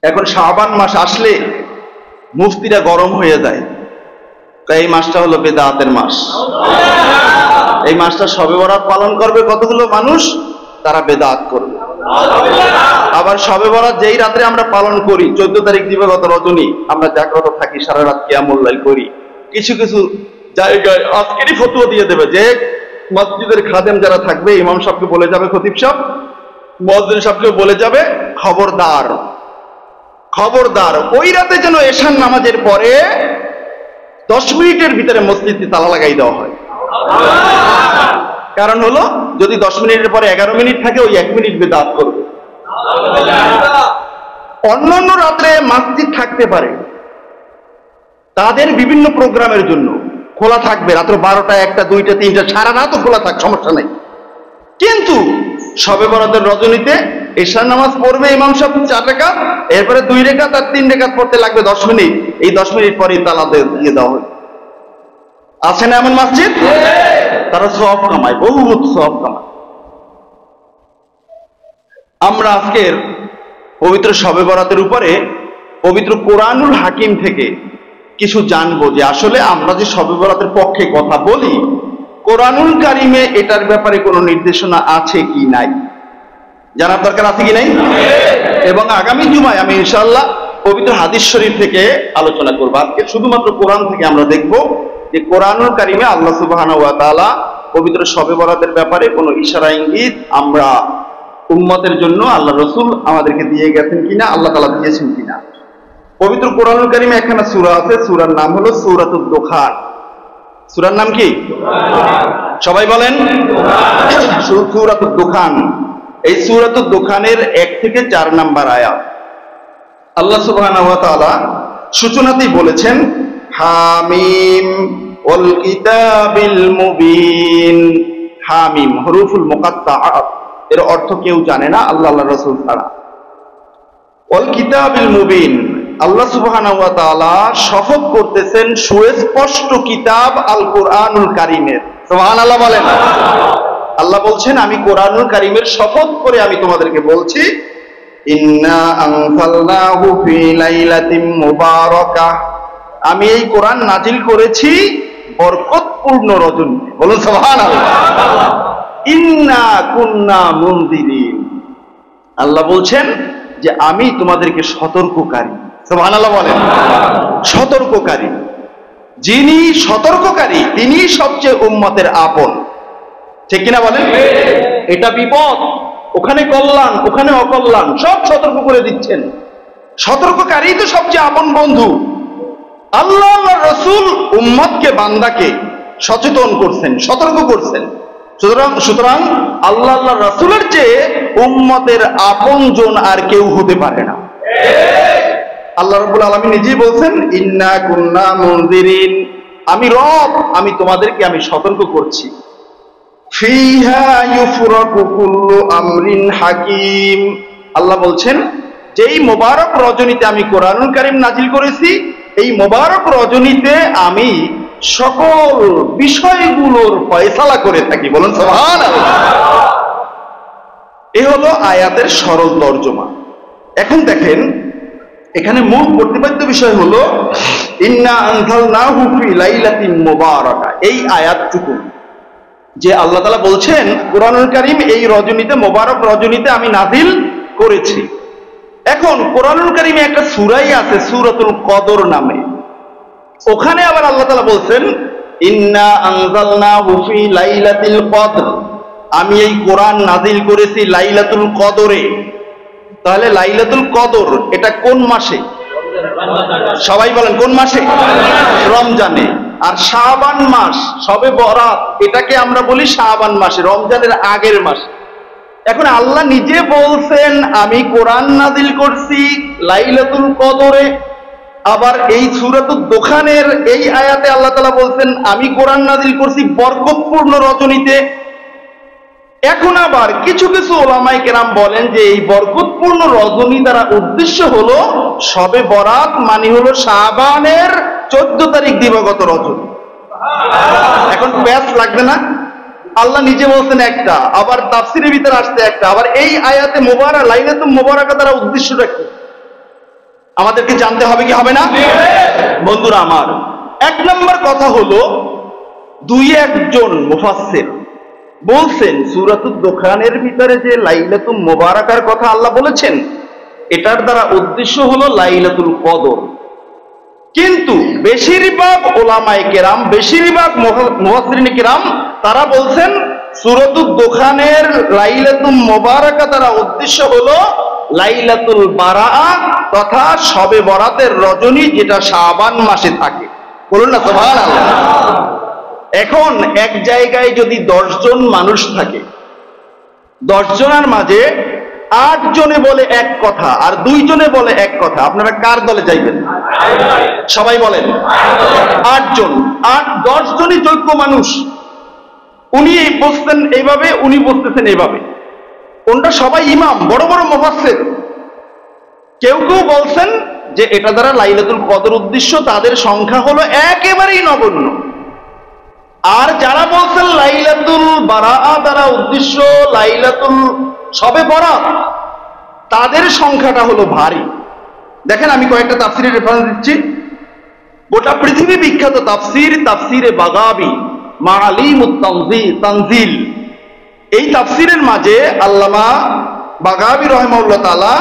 এখন শাবান মাস আসলে মুফতিরা গরম হয়ে যায়, এই মাসটা হলো বেদাতের মাস। এই মাসটা শবে বরাত পালন করবে কতগুলো মানুষ, তারা বেদাত করবে। আবার শবে বরাত যেই রাত্রে আমরা পালন করি, 14 তারিখ দিবাগত রজনী আমরা জাগ্রত থাকি, সারা রাত কিয়ামুল লাইল করি। কিছু কিছু জায়গায় আজকেরই ফতোয়া দিয়ে দেবে যে মসজিদের খাদেম যারা থাকবে, ইমাম সাহেবকে বলে যাবে, খতিব সাহেব মুয়াজ্জিন সাহেবকে বলে যাবে, খবরদার খবরদার ওই রাতে যেন এশার নামাজের পরে 10 মিনিটের ভিতরে মসজিদটি তালা লাগাই দেওয়া হয়। কারণ হলো, যদি 10 মিনিটের পরে 11 মিনিট থাকে, ওই 1 মিনিট বেদাত করবে। অন্যান্য রাত্রে মসজিদ থাকতে পারে, তাদের বিভিন্ন প্রোগ্রামের জন্য খোলা থাকবে, রাত্র 12টা, 1টা, 2টা, 3টা, সারা রাতও খোলা থাক, সমস্যা নাই। কিন্তু শবে বরাতের রজনীতে এশার নামাজ পড়বে ইমাম সাহেব 4 রাকাত, এরপরে 2 রাকাত আর 3 রাকাত পড়তে লাগবে 10 মিনিট। এই 10 মিনিট পরে তালা দিয়ে দেওয়া হয়। আছে না এমন মসজিদ? তারা সওয়াব কামায়, বহুত সওয়াব কামায়। আমরা আজকের পবিত্র শবে বরাতের উপরে পবিত্র কোরআনুল হাকিম থেকে কিছু জানবো, যে আসলে আমরা যে শবে বরাতের পক্ষে কথা বলি, কোরআনুল কারিমে এটার ব্যাপারে কোনো নির্দেশনা আছে কি নাই, জানার দরকার আছে কি নাই। এবং আগামী জুমায় আমি ইনশাআল্লাহ পবিত্র হাদিস শরীফ থেকে আলোচনা করব। আজকে শুধুমাত্র কোরআন থেকে আমরা দেখব যে কোরআনুল কারিমে আল্লাহ সুবহানাহু ওয়া তাআলা পবিত্র শবে বরাতের ব্যাপারে কোনো ইশারা ইঙ্গিত আমরা উম্মতের জন্য আল্লাহ রসুল আমাদেরকে দিয়ে গেছেন কিনা, আল্লাহ তাআলা দিয়েছেন কিনা। পবিত্র কোরআনুল কারিমে একখানা সূরা আছে, সূরার নাম হলো সূরাতুদ দুখান। সূরার নাম কি? সবাই বলেন, সূরাতুদ দুখান। এই সূরাতুদ দুখানের 1 থেকে 4 নাম্বার আয়াত আল্লাহ সুবহানাহু ওয়া তাআলা সূচনাতেই বলেছেন, হামিম ওয়াল কিতাবিল মুবিন। হামিম হরফুল মুকাত্তাআত, এর অর্থ কেউ জানে না আল্লাহ রাসূল ছাড়া। ওয়াল কিতাবিল মুবিন, আল্লাহ সুবহানাহু ওয়া তাআলা শপথ করতেছেন সুস্পষ্ট কিতাব আল কোরআনুল কারীমের। সুবহানাল্লাহ বলেন। আল্লাহ বলছেন, আমি কোরআনুল কারীমের শপথ করে আমি তোমাদেরকে বলছি, ইন্না আনজালনাহু ফি লাইলাতিন মুবারাকাহ, আমি এই কোরআন নাজিল করেছি বরকতপূর্ণ রজনীতে। বলুন সুবহানাল্লাহ। ইন্না কুন্না মুনজিরিন, আল্লাহ বলছেন যে আমি তোমাদেরকে সতর্ককারী। সুবহানাল্লাহ বলেন। সতর্ককারী, যিনি সতর্ককারী তিনি সবচেয়ে উম্মতের আপন, ঠিক কিনা বলেন? এটা বিপদ, ওখানে কল্যাণ, ওখানে অকল্যাণ, সব সতর্ক করে দিচ্ছেন। সতর্ককারী তো সবচেয়ে আপন বন্ধু। আল্লাহ রাসূল উম্মতকে, বান্দাকে সচেতন করছেন, সতর্ক করছেন। সুতরাং আল্লাহ রাসূলের চেয়ে উম্মতের আপনজন আর কেউ হতে পারে না। আল্লাহ রাব্বুল আলামিন নিজেই বলছেন, ইন্না কুন্না মুনজিরিন, আমি রব, আমি তোমাদেরকে আমি সতর্ক করছি। ফিহা ইউফরাকু কুল্লু আমরিন হাকিম, আল্লাহ বলছেন যেই মোবারক রজনীতে আমি কোরআনুল কারীম নাজিল করেছি, এই মোবারক রজনীতে আমি সকল বিষয়গুলোর ফয়সালা করে থাকি। বলুন সুবহানাল্লাহ। এই হলো আয়াতের সরল তর্জমা। এখন দেখেন, এখানে মূল প্রতিপাদ্য বিষয় হলো ইন্না আনজালনাহু ফি লাইলাতিন মুবারাকা। এই আয়াতটুকু যে আল্লাহ তাআলা বলছেন কোরআনুল কারীম এই রজনীতে, মোবারক রজনীতে আমি নাজিল করেছি। এখন কোরআনুল কারীমে একটা সূরাই আছে সূরাতুল কদর নামে, ওখানে আবার আল্লাহ তাআলা বলছেন ইন্না আনজালনাহু ফি লাইলাতিল কদর, আমি এই কোরআন নাজিল করেছি লাইলাতুল কদরে। তাহলে লাইলাতুল কদর এটা কোন মাসে? সবাই বলেন কোন মাসে? রমজানে। আর শাবান মাস, শবে বরাত, এটাকে আমরা বলি শাবান মাসে, রমজানের আগের মাস। এখন আল্লাহ নিজে বলছেন আমি কোরআন নাজিল করছি লাইলাতুল কদরে, আবার এই সূরাতুদ দুখানের এই আয়াতে আল্লাহ তাআলা বলছেন আমি কোরআন নাজিল করছি বরকতপূর্ণ রজনীতে। এখন আবার কিছু কিছু ওলামায়ে কেরাম বলেন যে এই বরকতপূর্ণ রজনী দ্বারা উদ্দেশ্য হলো শবে বরাত, মানে হলো শাবানের 14 তারিখ দিবাগত রজনী। এখন প্যাচ লাগবে না? আল্লাহ নিজে বলছেন একটা, আবার তাফসীরের ভিতরে আসছে একটা, আবার এই আয়াতে মুবারাক লাইলাতুল মুবারাকা দ্বারা উদ্দেশ্যটা কি? আমাদেরকে জানতে হবে কি হবে না? বন্ধুরা আমার, এক নম্বর কথা হলো, দুই একজন মুফাসসির বলছেন সূরাতুদ দোখানের ভিতরে যে লাইলাতুল মুবারাকার কথা আল্লাহ বলেছেন, এটার দ্বারা উদ্দেশ্য হলো লাইলাতুল কদর। কিন্তু বেশিরভাগ ওলামায়ে কেরাম, বেশিরভাগ মুফাসসিরিন কেরাম তারা বলছেন সূরাতুদ দোখানের লাইলাতুল মুবারাকা দ্বারা উদ্দেশ্য হলো লাইলাতুল বারাআত তথা শবে বরাতের রজনী, যেটা শাবান মাসে থাকে। বলুন না সুবহানাল্লাহ। এখন এক জায়গায় যদি 10 জন মানুষ থাকে, 10 জনের মাঝে 8 জনে বলে এক কথা আর 2 জনে বলে এক কথা, আপনারা কার দলে যাইবেন? সবাই বলেন 8 জন। 10 জনই যোগ্য মানুষ, উনি বলছেন এইভাবে, উনি বলতেছেন এইভাবে, কোনটা সবাই ইমাম, বড় বড় মুফাসসির। কেউ কেউ বলছেন যে এটা দ্বারা লাইলাতুল কদর উদ্দেশ্য, তাদের সংখ্যা হলো একেবারেই নগণ্য। আর যারা বলছেন লাইলাতুল বারাআ দ্বারা উদ্দেশ্য লাইলাতুল শবে বরাত, তাদের সংখ্যাটা হলো ভারী। দেখেন, আমি কয়েকটা তাফসীরের রেফারেন্স দিচ্ছি। গোটা পৃথিবী বিখ্যাত তাফসীর, তাফসীরে বাগাবী মাআলিমুত তানজিল, এই তাফসীরের মাঝে আল্লামা বাগাবী রাহিমাহুল্লাহ তাআলা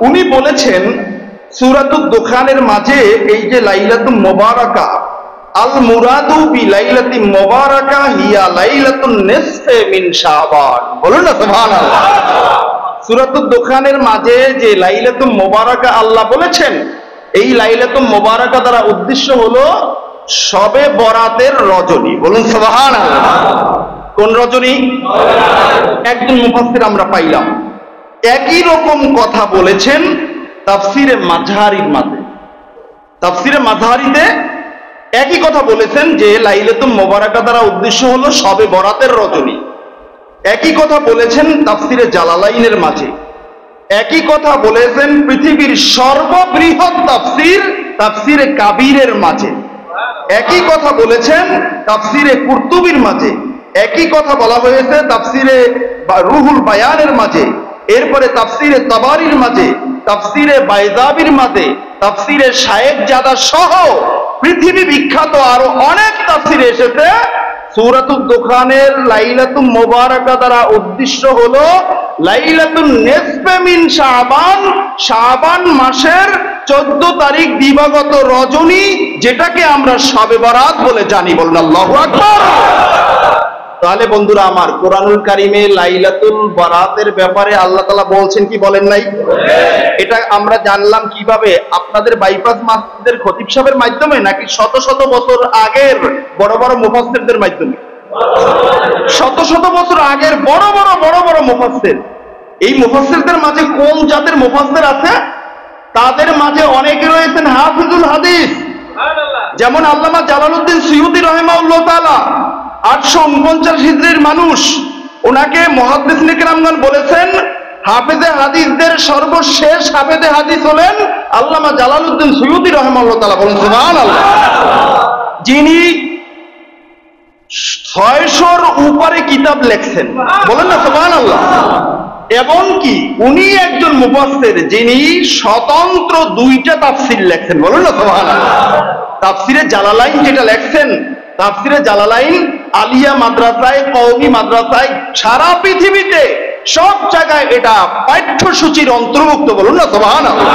উনি বলেছেন সূরাতুদ দোখানের মাঝে এই যে লাইলাতুল মুবারাকা, আল মুরাদু বি লাইলাতি মুবারাকা হিয়া লাইলাতুন নিসফে মিন শাবান। বলুন না সুবহানাল্লাহ। সূরাতুদ দোখানের মাঝে যে লাইলাতুল মুবারাকা আল্লাহ বলেছেন, এই লাইলাতুল মুবারাকা দ্বারা উদ্দেশ্য হলো শবে বরাতের রজনী। বলুন সুবহানাল্লাহ। কোন রজনী? একজন মুফাসসির আমরা পাইলাম একই রকম কথা বলেছেন তাফসীরে মাযহারির মাঝে। তাফসীরে মাযহারিতে একই কথা বলেছেন যে লাইলাতুল মুবারাকা দ্বারা উদ্দেশ্য হলো শবে বরাতের রজনী। একই কথা বলেছেন তাফসীরে জালালাইনের মাঝে। একই কথা বলেছেন পৃথিবীর সর্ববৃহৎ তাফসীর, তাফসীরে কাবীরের মাঝে। একই কথা বলেছেন তাফসীরে কুরতুবীর মাঝে। একই কথা বলা হয়েছে তাফসীরে রুহুল বায়ানের মাঝে। এরপরে তাফসীরে তাবারির মাঝে, তাফসীরে বাইজাবির মাঝে, তাফসীরে শায়েখজাদা সহ পৃথিবী বিখ্যাত আরো অনেক তাফসীরে এসেছে সূরাতুদ দোখানের লাইলাতুল মুবারাকা দ্বারা উদ্দেশ্য হলো লাইলাতুন নিসফে মিন শাবান, শাবান মাসের 14 তারিখ দিবাগত রজনী, যেটাকে আমরা শবে বরাত বলে জানি। বলুন আল্লাহু আকবার। তাহলে বন্ধুরা আমার, কোরআনুল কারিমে লাইলাতুল বারাতের ব্যাপারে আল্লাহ তাআলা বলছেন কি বলেন নাই? এটা আমরা জানলাম কিভাবে? আপনাদের বাইপাস মাসজিদের খতিব সাহেবের মাধ্যমে, নাকি শত শত বছর আগের বড় বড় মুফাসসিরদের মাধ্যমে? শত শত বছর আগের বড় বড় মুফাসসির। এই মুফাসসিরদের মাঝে কোন জাতের মুফাসসির আছে? তাদের মাঝে অনেকে রয়েছেন হাফিজুল হাদিস, যেমন আল্লামা জালালউদ্দিন সুয়ুতী রাহিমাহুল্লাহ তাআলা, 849 হিজরির মানুষ। ওনাকে মুহাদ্দিসিনে কেরামগণ বলেছেন হাফেজে হাদিসদের সর্বশেষ হাফেজে হাদিস হলেন আল্লামা জালালউদ্দিন সুয়ুতী রাহিমাহুল্লাহ তাআলা। বলুন সুবহানাল্লাহ। যিনি 600-র উপরে কিতাব লেখছেন। বলেন না সুবহানাল্লাহ। এবং কি উনি একজন মুফাসসির যিনি স্বতন্ত্র 2টা তাফসীর লেখছেন। বলুন না সুবহানাল্লাহ। তাফসীরে জালালাইন যেটা লেখছেন, তাফসীরে জালালাইন আলিয়া মাদ্রাসায়, কওমি মাদ্রাসায়, সারা পৃথিবীতে সব জায়গায় এটা পাঠ্যসূচির অন্তর্ভুক্ত। বলুন না সুবহানাল্লাহ।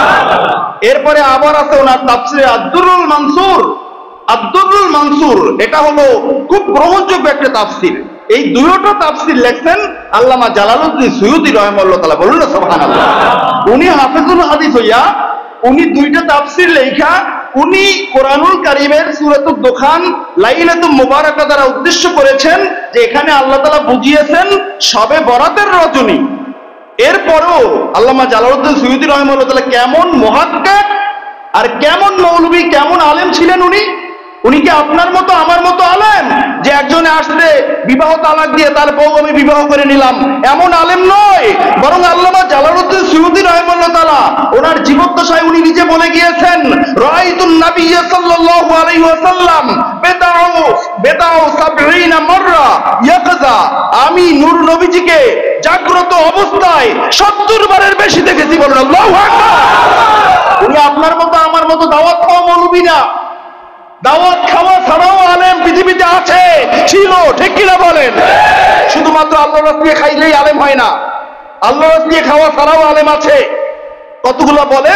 এরপরে আবার আছে ওনার তাফসীরে আদ-দুররুল মানসুর। আদ-দুররুল মানসুর এটা হলো খুব গ্রহণযোগ্য একটা তাফসীর। এই দুটো তাফসীর লেখছেন আল্লামা জালালউদ্দিন সুয়ুতী রাহিমাহুল্লাহ তাআলা। বলুন না সুবহানাল্লাহ। উনি হাফেজুল হাদিস হইয়া উনি 2টা তাফসীর লেখা উনি কোরআনুল কারীমের সূরাতুদ দোখান লাইলাতুল মুবারাকা দ্বারা উদ্দেশ্য করেছেন যে এখানে আল্লাহ তাআলা বুঝিয়েছেন শবে বরাতের রজনী। এরপরও আল্লামা জালালউদ্দিন সুয়ুতী রাহিমাহুল্লাহ তাআলা কেমন মুহাক্কিক আর কেমন মৌলবী, কেমন আলেম ছিলেন উনি। উনি কি আপনার মতো আমার মতো আলেম যে একজনে আসলে বিবাহ তালাক দিয়ে তার বউ আমি বিবাহ করে নিলাম, এমন আলেম নয়। বরং আল্লামা জালালউদ্দিন সুয়ুতী রাহিমাহুল্লাহ তাআলা ওনার জীবদ্দশায় উনি নিজে বলে গিয়েছেন, রাআইতুন নাবিয়্য সাল্লাল্লাহু আলাইহি ওয়াসাল্লাম বেদাউ 70 মাররা ইয়াকযা, আমি নূর নবীজিকে জাগ্রত অবস্থায় 70 বারের বেশি দেখেছি। বলুন আল্লাহু আকবার। উনি আপনার মতো দাওয়াত খাওয়া মৌলবি না। দাওয়াত খাওয়া ছাড়াও আলেম পৃথিবীতে আছে, ছিল, ঠিক কিনা বলেন? শুধুমাত্র আল্লাহ রাস্তা দিয়ে খাইলেই আলেম হয় না, আল্লাহ রাস্তা দিয়ে খাওয়া ছাড়াও আলেম আছে। কতগুলো বলে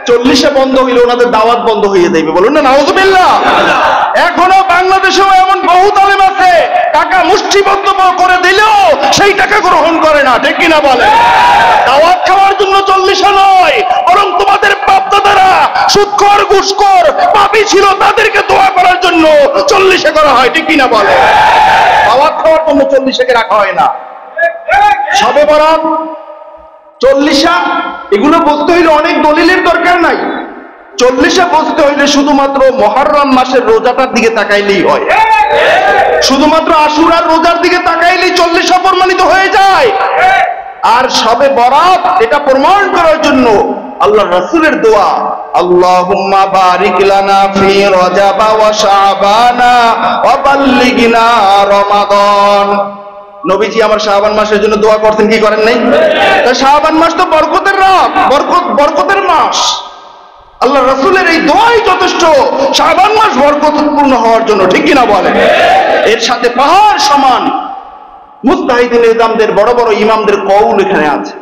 40-এ বন্ধ হইলে ওনাদের দাওয়াত বন্ধ হয়ে যাবে, বলুন না নাউযুবিল্লাহ। এখনো বাংলাদেশেও এমন বহু আলেম আছে, টাকা মুষ্টিবদ্ধ করে দিলেও সেই টাকা গ্রহণ করে না, ঠিক কিনা বলে? দাওয়াত খাওয়ার জন্য 40-এ নয়, বরং তোমাদের বাপ-দাদারা সুদখোর ঘুষখোর পাপী ছিল, তাদেরকে দোয়া করার জন্য 40-এ করা হয়, ঠিক কিনা বলে? দাওয়াত খাওয়ার জন্য 40-এ রাখা হয় না। শবে বরাত, 40 এগুলো বলতে হইলে অনেক দলিলের দরকার নাই। 40 বসতে হইলে শুধুমাত্র মুহররম মাসের রোজাটার দিকে তাকাইলেই হয়, শুধুমাত্র আশুরার রোজার দিকে তাকাইলেই 40 প্রমাণিত হয়ে যায়। আর শবে বরাত এটা প্রমাণ করার জন্য আল্লাহর রাসূলের দোয়া, আল্লাহুম্মা বারিক লানা ফি রজব ওয়া শাবান ওয়া বাল্লিগনা রমাদান। নবীজি আমার শাবান মাসের জন্য দোয়া করতেন, কি করেন নাই? শাবান মাস তো বরকতের রাত, বরকতের মাস। আল্লাহ রাসূলের এই দোয়াই যথেষ্ট শাবান মাস বরকতপূর্ণ হওয়ার জন্য, ঠিক কিনা বলেন? এর সাথে পাহাড় সমান মুজতাহিদিন ইমামদের, বড় বড় ইমামদের কওল এখানে আছে।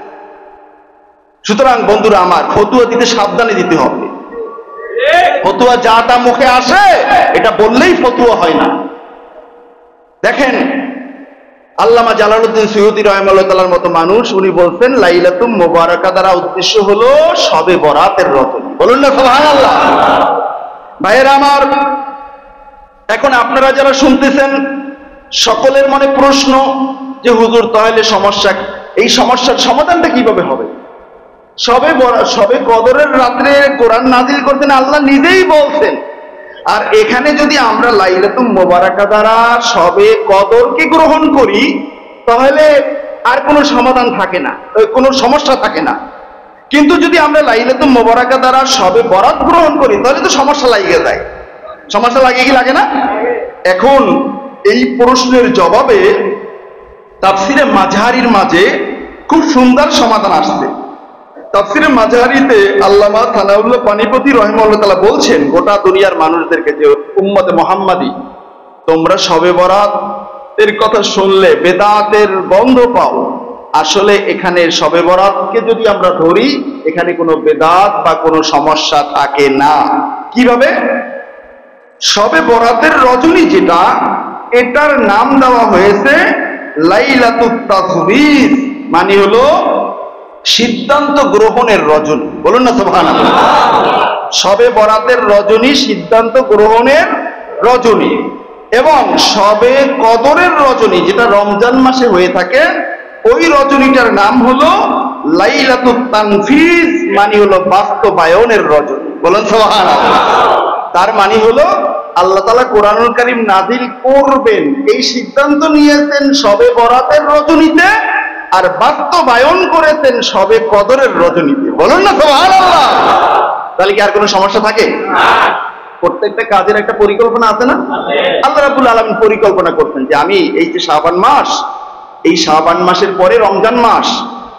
সুতরাং বন্ধুরা আমার, ফতুয়া দিতে সাবধানে দিতে হবে। ফতুয়া যা তা মুখে আসে এটা বললেই ফতুয়া হয় না। দেখেন, আল্লামা জালালউদ্দিন সৈয়দী রাহিমাহুল্লাহ তাআলার মতো মানুষ, উনি বলছেন লাইলাতুম মুবারাকা দ্বারা উদ্দেশ্য হলো শবে বরাতের রজনী। বলুন না সুবহানাল্লাহ। ভাইয়েরা আমার, এখন আপনারা যারা শুনতেছেন সকলের মনে প্রশ্ন যে হুজুর তাহলে সমস্যা, এই সমস্যার সমাধানটা কিভাবে হবে? শবে কদরের রাত্রে কোরআন নাজিল করতেন আল্লাহ নিজেই বলছেন। আর এখানে যদি আমরা লাইলাতুল মুবারাকা দ্বারা শবে কদরকে গ্রহণ করি তাহলে আর কোনো সমাধান থাকে না, কোনো সমস্যা থাকে না। কিন্তু যদি আমরা লাইলাতুল মুবারাকা দ্বারা শবে বরাত গ্রহণ করি তাহলে তো সমস্যা লাগিয়ে যায়। সমস্যা লাগে কি লাগে না? এখন এই প্রশ্নের জবাবে তাফসিরে মাঝহারির মাঝে খুব সুন্দর সমাধান আসছে। তাফসিরে মাঝহারিতে আল্লামা সানাউল্লাহ পানিপতি রাহিমাহুল্লাহ তাআলা বলছেন, গোটা দুনিয়ার মানুষদেরকে যে উম্মতে মুহাম্মাদি, তোমরা শবে বরাত এর কথা শুনলে বেদাতের গন্ধ পাও। আসলে এখানে শবে বরাতকে যদি আমরা ধরি, এখানে কোনো বেদাত বা কোনো সমস্যা থাকে না। কিভাবে? শবে বরাতের রজনী যেটা, এটার নাম দেওয়া হয়েছে লাইলাতুত তাসবিহ, মানে হলো সিদ্ধান্ত গ্রহণের রজনী। বলুন না সুবহানাল্লাহ। শবে বরাতের রজনী সিদ্ধান্ত গ্রহণের রজনী, এবং শবে কদরের রজনী যেটা রমজান মাসে হয়ে থাকে, ওই রজনীটার নাম হলো লাইলাতুত তানফিজ, মানে হলো বাস্তবায়নের রজনী। বলুন সুবহানাল্লাহ। তার মানে হলো আল্লাহ তাআলা কোরআনুল কারীম নাযিল করবেন এই সিদ্ধান্ত নিয়েছেন শবে বরাতের রজনীতে, আর বাস্তবায়ন করেছেন শবে কদরের রজনীতে। বলুন না সুবহানাল্লাহ। তাহলে কি আর কোনো সমস্যা থাকে? প্রত্যেকটা কাজের একটা পরিকল্পনা আছে না? আল্লাহ রাব্বুল আলামিন পরিকল্পনা করতেন যে আমি এই যে শাবান মাস, এই শাবান মাসের পরে রমজান মাস,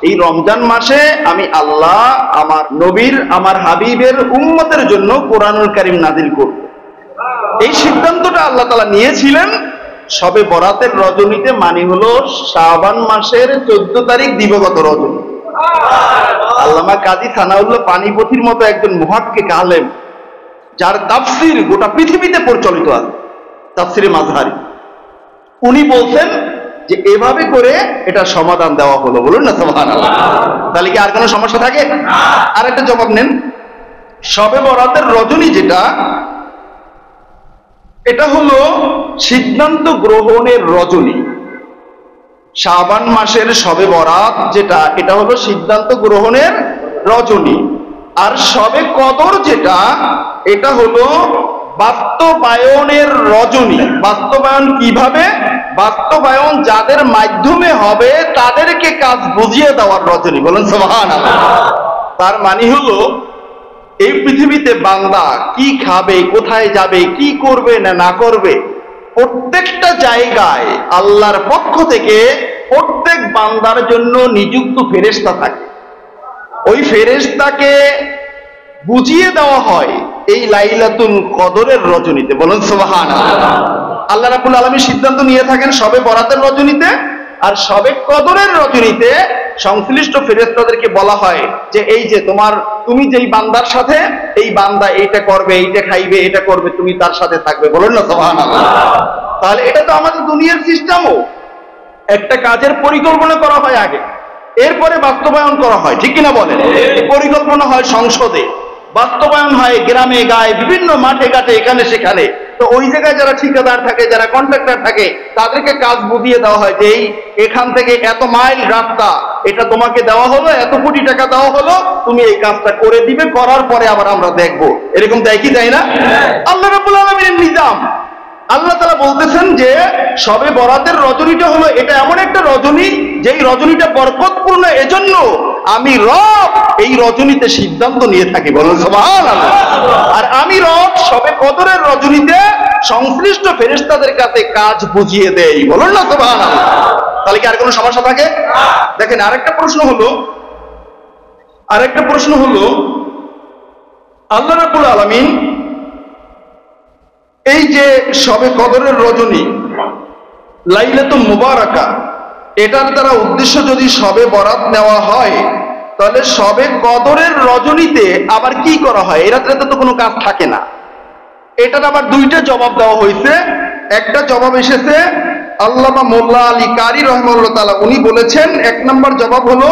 এই রমজান মাসে আমি আল্লাহ আমার নবীর, আমার হাবিবের উম্মতের জন্য কোরআনুল কারীম নাযিল করব। এই সিদ্ধান্তটা আল্লাহ তাআলা নিয়েছিলেন শবে বরাতের রজনীতে, মানে হলো শাবান মাসের 14 তারিখ দিবগত রজনী। আল্লামা কাজী সানাউল্লাহ পানিপতির মতো একজন মুহাক্কিক আলেম, যার তাফসীর গোটা পৃথিবীতে প্রচলিত আছে, তাফসিরে মাযহারি, উনি বলছেন যে এভাবে করে এটা সমাধান দেওয়া হলো। বলুন না সুবহানাল্লাহ। তাহলে কি আর কোনো সমস্যা থাকে? আর একটা জবাব নেন, শবে বরাতের রজনী যেটা, এটা হলো সিদ্ধান্ত গ্রহণের রজনী। শাবান মাসের শবে বরাত যেটা, এটা হলো সিদ্ধান্ত গ্রহণের রজনী। আর শবে কদর যেটা, এটা হলো বাস্তবায়নের রজনী। বাস্তবায়ন কিভাবে? বাস্তবায়ন যাদের মাধ্যমে হবে তাদেরকে কাজ বুঝিয়ে দেওয়ার রজনী। বলেন সুবহানাল্লাহ। তার মানে হলো এই পৃথিবীতে বান্দা কি খাবে, কোথায় যাবে, কি করবে না না করবে, প্রত্যেকটা জায়গায় আল্লাহর পক্ষ থেকে প্রত্যেক বান্দার জন্য নিযুক্ত ফেরেশতা থাকে। ওই ফেরেশতাকে বুঝিয়ে দেওয়া হয় এই লাইলাতুল কদরের রজনীতে। বলুন সুবহানাল্লাহ। আল্লাহ রাব্বুল আলামিন সিদ্ধান্ত নিয়ে থাকেন শবে বরাতের রজনীতে, আর শবে কদরের রজনীতে সংশ্লিষ্ট ফেরেশতাদেরকে বলা হয় যে এই যে তুমি যেই বান্দার সাথে এই বান্দা এইটা করবে, এইটা খাইবে, এটা করবে, তুমি তার সাথে থাকবে। বলুন না সুবহানাল্লাহ। তাহলে এটা তো আমাদের দুনিয়ার সিস্টেমও, একটা কাজের পরিকল্পনা করা হয় আগে, এরপরে বাস্তবায়ন করা হয়, ঠিক কিনা বলেন? পরিকল্পনা হয় সংসদে, বাস্তবায়ন হয় গ্রামে গায়ে, বিভিন্ন মাঠে ঘাটে, এখানে সেখানে। তো ওই জায়গায় যারা ঠিকাদার থাকে, যারা কন্ট্রাক্টর থাকে, তাদেরকে কাজ বুঝিয়ে দেওয়া হয় যে এখান থেকে এত মাইল রাস্তা, এটা তোমাকে দেওয়া হলো, এত কোটি টাকা দেওয়া হলো, তুমি এই কাজটা করে দিবে, করার পরে আবার আমরা দেখবো। এরকম দেয় কি তাই না? আল্লাহ রাব্বুল আলামিনের নিজাম। আল্লাহ তাআলা বলতেছেন যে শবে বরাতের রজনীটা হলো এটা এমন একটা রজনী, যেই রজনীটা বরকতপূর্ণ, এজন্য আমি রব এই রজনীতে সিদ্ধান্ত নিয়ে থাকি। বলুন সুবহানাল্লাহ। আর আমি রব শবে কদরের রজনীতে সংশ্লিষ্ট ফেরেশতাদের কাছে কাজ বুঝিয়ে দেই। বলুন না সুবহানাল্লাহ। তাহলে কি আর কোনো সমস্যা থাকে? দেখেন, আরেকটা প্রশ্ন হলো আল্লাহ রাব্বুল আলামিন এই যে শবে কদরের রজনী লাইলাতুল মুবারাকা, এটার দ্বারা উদ্দেশ্য যদি শবে বরাত নেওয়া হয়, তাহলে শবে কদরের রজনীতে আবার কি করা হয়? এরাতে তো কোনো কাজ থাকে না। এটার আবার দুইটা জবাব দেওয়া হয়েছে। একটা জবাব এসেছে আল্লামা মোল্লা আলী কারি রাহিমাহুল্লাহ তাআলা, উনি বলেছেন, এক নম্বর জবাব হলো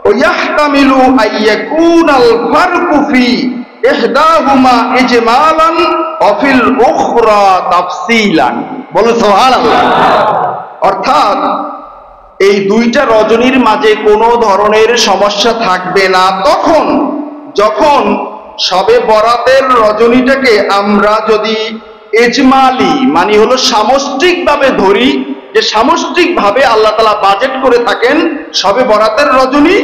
ওয়াহতামিলু আইয়াকুনাল ফারকু ফি ইহদাহুমা ইজমালান ওয়া ফিল উখরা তাফসীলান। বলুন সুবহানাল্লাহ। অর্থাৎ এই দুইটা রজনীর মাঝে কোনো ধরনের সমস্যা থাকবে না তখন যখন শবে বরাতের রজনীটাকে আমরা যদি ইজমালি মানে হলো সামষ্টিকভাবে ধরি, যে সামষ্টিকভাবে আল্লাহ তাআলা বাজেট করে থাকেন শবে বরাতের রজনী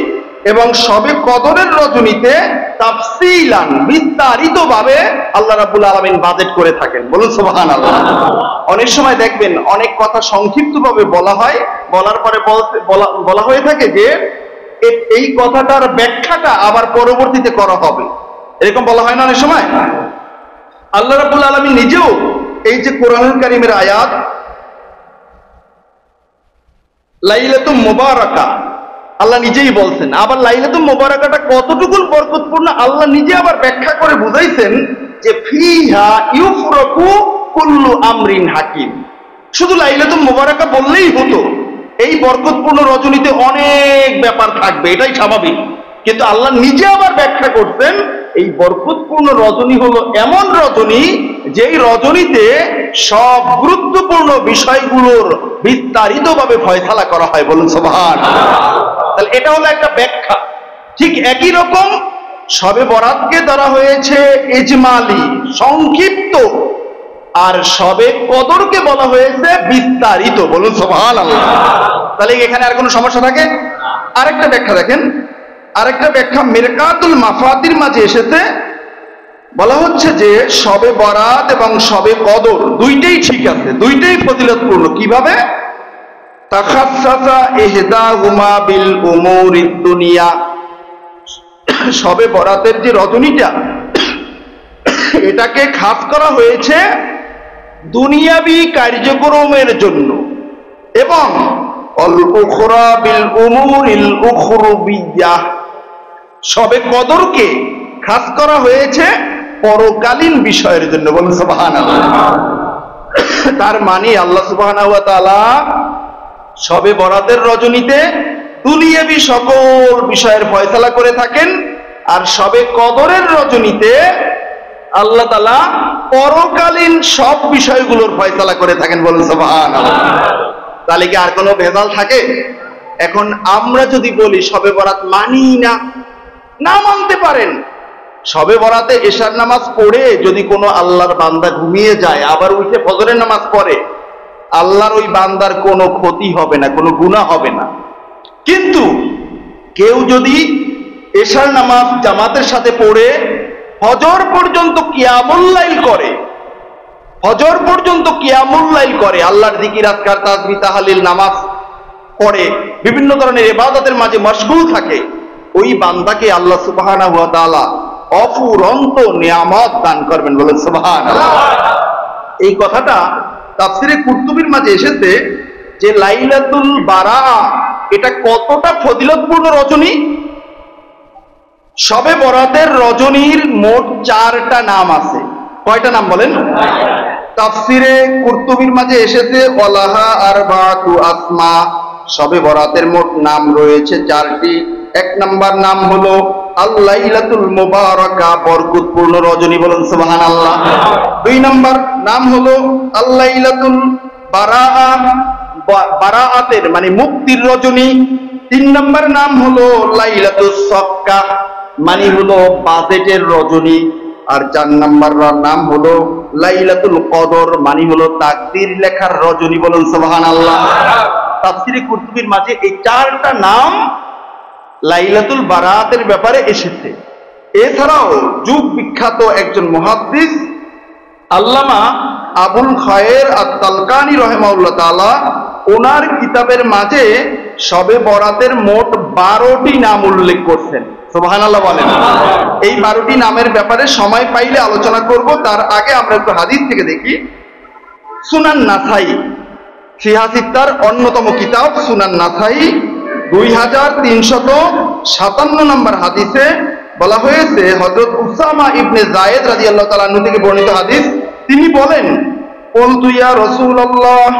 এবং শবে কদরের রজনীতে তাফসীলান বিস্তারিতভাবে আল্লাহ রাব্বুল আলামিন বাজেট করে থাকেন। বলুন সুবহানাল্লাহ। অনেক সময় দেখবেন অনেক কথা সংক্ষিপ্তভাবে বলা হয়, বলার পরে বলা হয়ে থাকে যে এই কথাটার ব্যাখ্যাটা আবার পরবর্তীতে করা হবে, এরকম বলা হয় না অনেক সময়? আল্লাহ রাব্বুল আলামিন নিজেও এই যে কোরআনুল কারীমের আয়াত লাইলাতুল মুবারাকা, আল্লাহ নিজেই বলছেন। আবার লাইলাতুল মুবারাকাটা কতটুকু বরকতপূর্ণ আল্লাহ নিজে আবার ব্যাখ্যা করে বুঝাইছেন যে ফিহা ইউফরাকু কুল্লু আমরিন হাকিম। শুধু লাইলাতুল মুবারাকা বললেই হতো, এই বরকতপূর্ণ রজনীতে অনেক ব্যাপার থাকবে, এটাই স্বাভাবিক। কিন্তু আল্লাহ নিজে আবার ব্যাখ্যা করতেন এই বরকতপূর্ণ রজনী হলো এমন রজনী যেই রজনীতে সব গুরুত্বপূর্ণ বিষয়গুলোর বিস্তারিতভাবে ফয়সালা করা হয়। বলুন সুবহানাল্লাহ। তাহলে এটা হলো একটা ব্যাখ্যা। ঠিক একই রকম শবে বরাতকে ধরা হয়েছে ইজমালি সংক্ষিপ্ত, আর শবে কদরকে বলা হয়েছে বিস্তারিত। বলুন সুবহানাল্লাহ। তাহলে এখানে আর কোনো সমস্যা থাকে? আরেকটা ব্যাখ্যা দেখেন, আরেকটা ব্যাখ্যা মিরকাতুল মাফাতির মাঝে এসেছে, বলা হচ্ছে যে শবে বরাত এবং শবে কদর দুইটাই ঠিক আছে, দুইটাই ফজিলতপূর্ণ। কিভাবে? তাখাসসাসা ইহদাহুমা বিল উমুরিদ দুনিয়া। শবে বরাতের যে রজনীটা, এটাকে খাস করা হয়েছে দুনিয়াবি কার্যক্রমের জন্য, এবং আল উখরা বিল উমুরিল উখরুবিয়্যাহ। শবে কদরকে খাস করা হয়েছে পরকালীন বিষয়ের জন্য। বলুন সুবহানাল্লাহ। তার মানে আল্লাহ সুবহানাহু ওয়া তাআলা শবে বরাতের রজনীতে দুনিয়াবি সকল বিষয়ের ফয়সালা করে থাকেন, আর শবে কদরের রজনীতে আল্লাহ তাআলা পরকালীন সব বিষয়গুলোর ফয়সালা করে থাকেন। বলুন সুবহানাল্লাহ। তাহলে কি আর কোনো ভেজাল থাকে? এখন আমরা যদি বলি শবে বরাত মানি না, না মানতে পারেন, শবে বরাতে এশার নামাজ পড়ে যদি কোনো আল্লাহর বান্দা ঘুমিয়ে যায় আবার উঠে ফজরের নামাজ পড়ে, আল্লাহর ওই বান্দার কোনো ক্ষতি হবে না, কোনো গুনাহ হবে না। কিন্তু কেউ যদি এশার নামাজ জামাতের সাথে পড়ে ফজর পর্যন্ত কিয়ামুল লাইল করে, ফজর পর্যন্ত কিয়ামুল লাইল করে, আল্লাহর জিকির আজকার তাসবিহ তাহলিল নামাজ পড়ে, বিভিন্ন ধরনের ইবাদতের মাঝে মশগুল থাকে, ওই বান্দাকে আল্লাহ সুবহানাহু ওয়া তাআলা অফুরন্ত নিয়ামত দান করবেন, বলেন সুবহানাল্লাহ। এই কথাটা তাফসিরে কুরতুবীর মাঝে এসেছে যে লাইলাতুল বারাআ এটা কতটা ফজিলতপূর্ণ রজনী। শবে বরাতের রজনীর মোট 4টা নাম আছে। কয়টা নাম বলেন? তাফসিরে কুরতুবীর মাঝে এসেছে ওয়ালাহা আরবাতু আসমা, শবে বরাতের মোট নাম রয়েছে 4টি। 1 নাম্বার নাম হলো আল-লাইলাতুল মুবারাকা, বরকতপূর্ণ রজনী, বলেন সুবহানাল্লাহ। 2 নাম্বার নাম হলো আল-লাইলাতুল বারাআ, বারাআতের মানে মুক্তির রজনী। 3 নাম্বার নাম হলো লাইলাতুস সাক্কা, মানে হলো বাজেটের রজনী। আর 4 নাম্বার নাম হলো লাইলাতুল কদর, মানে হলো তাকদীর লেখার রজনী, বলেন সুবহানাল্লাহ। তাফসিরে কুরতুবীর মাঝে এই 4টা নাম লাইলাতুল বারাতের ব্যাপারে এসেছে। এছাড়াও যুগ বিখ্যাত একজন মুহাদ্দিস আল্লামা আবুল খায়ের আত-তালকানী রাহিমাহুল্লাহ তাআলা ওনার কিতাবের মাঝে শবে বরাতের মোট 12টি নাম উল্লেখ করছেন। সুবহানাল্লাহ বলেন। এই 12টি নামের ব্যাপারে সময় পাইলে আলোচনা করব, তার আগে আমরা একটু হাদিস থেকে দেখি। সুনান নাসাই, সিহাসিত্তার অন্যতম কিতাব সুনান নাসাই 2357 নম্বর হাদিসে বলা হয়েছে, হযরত উসামা ইবনে যায়েদ রাদিয়াল্লাহু তাআলা আনহু থেকে বর্ণিত হাদিস, তিনি বলেন, কুলতু ইয়া রাসূলুল্লাহ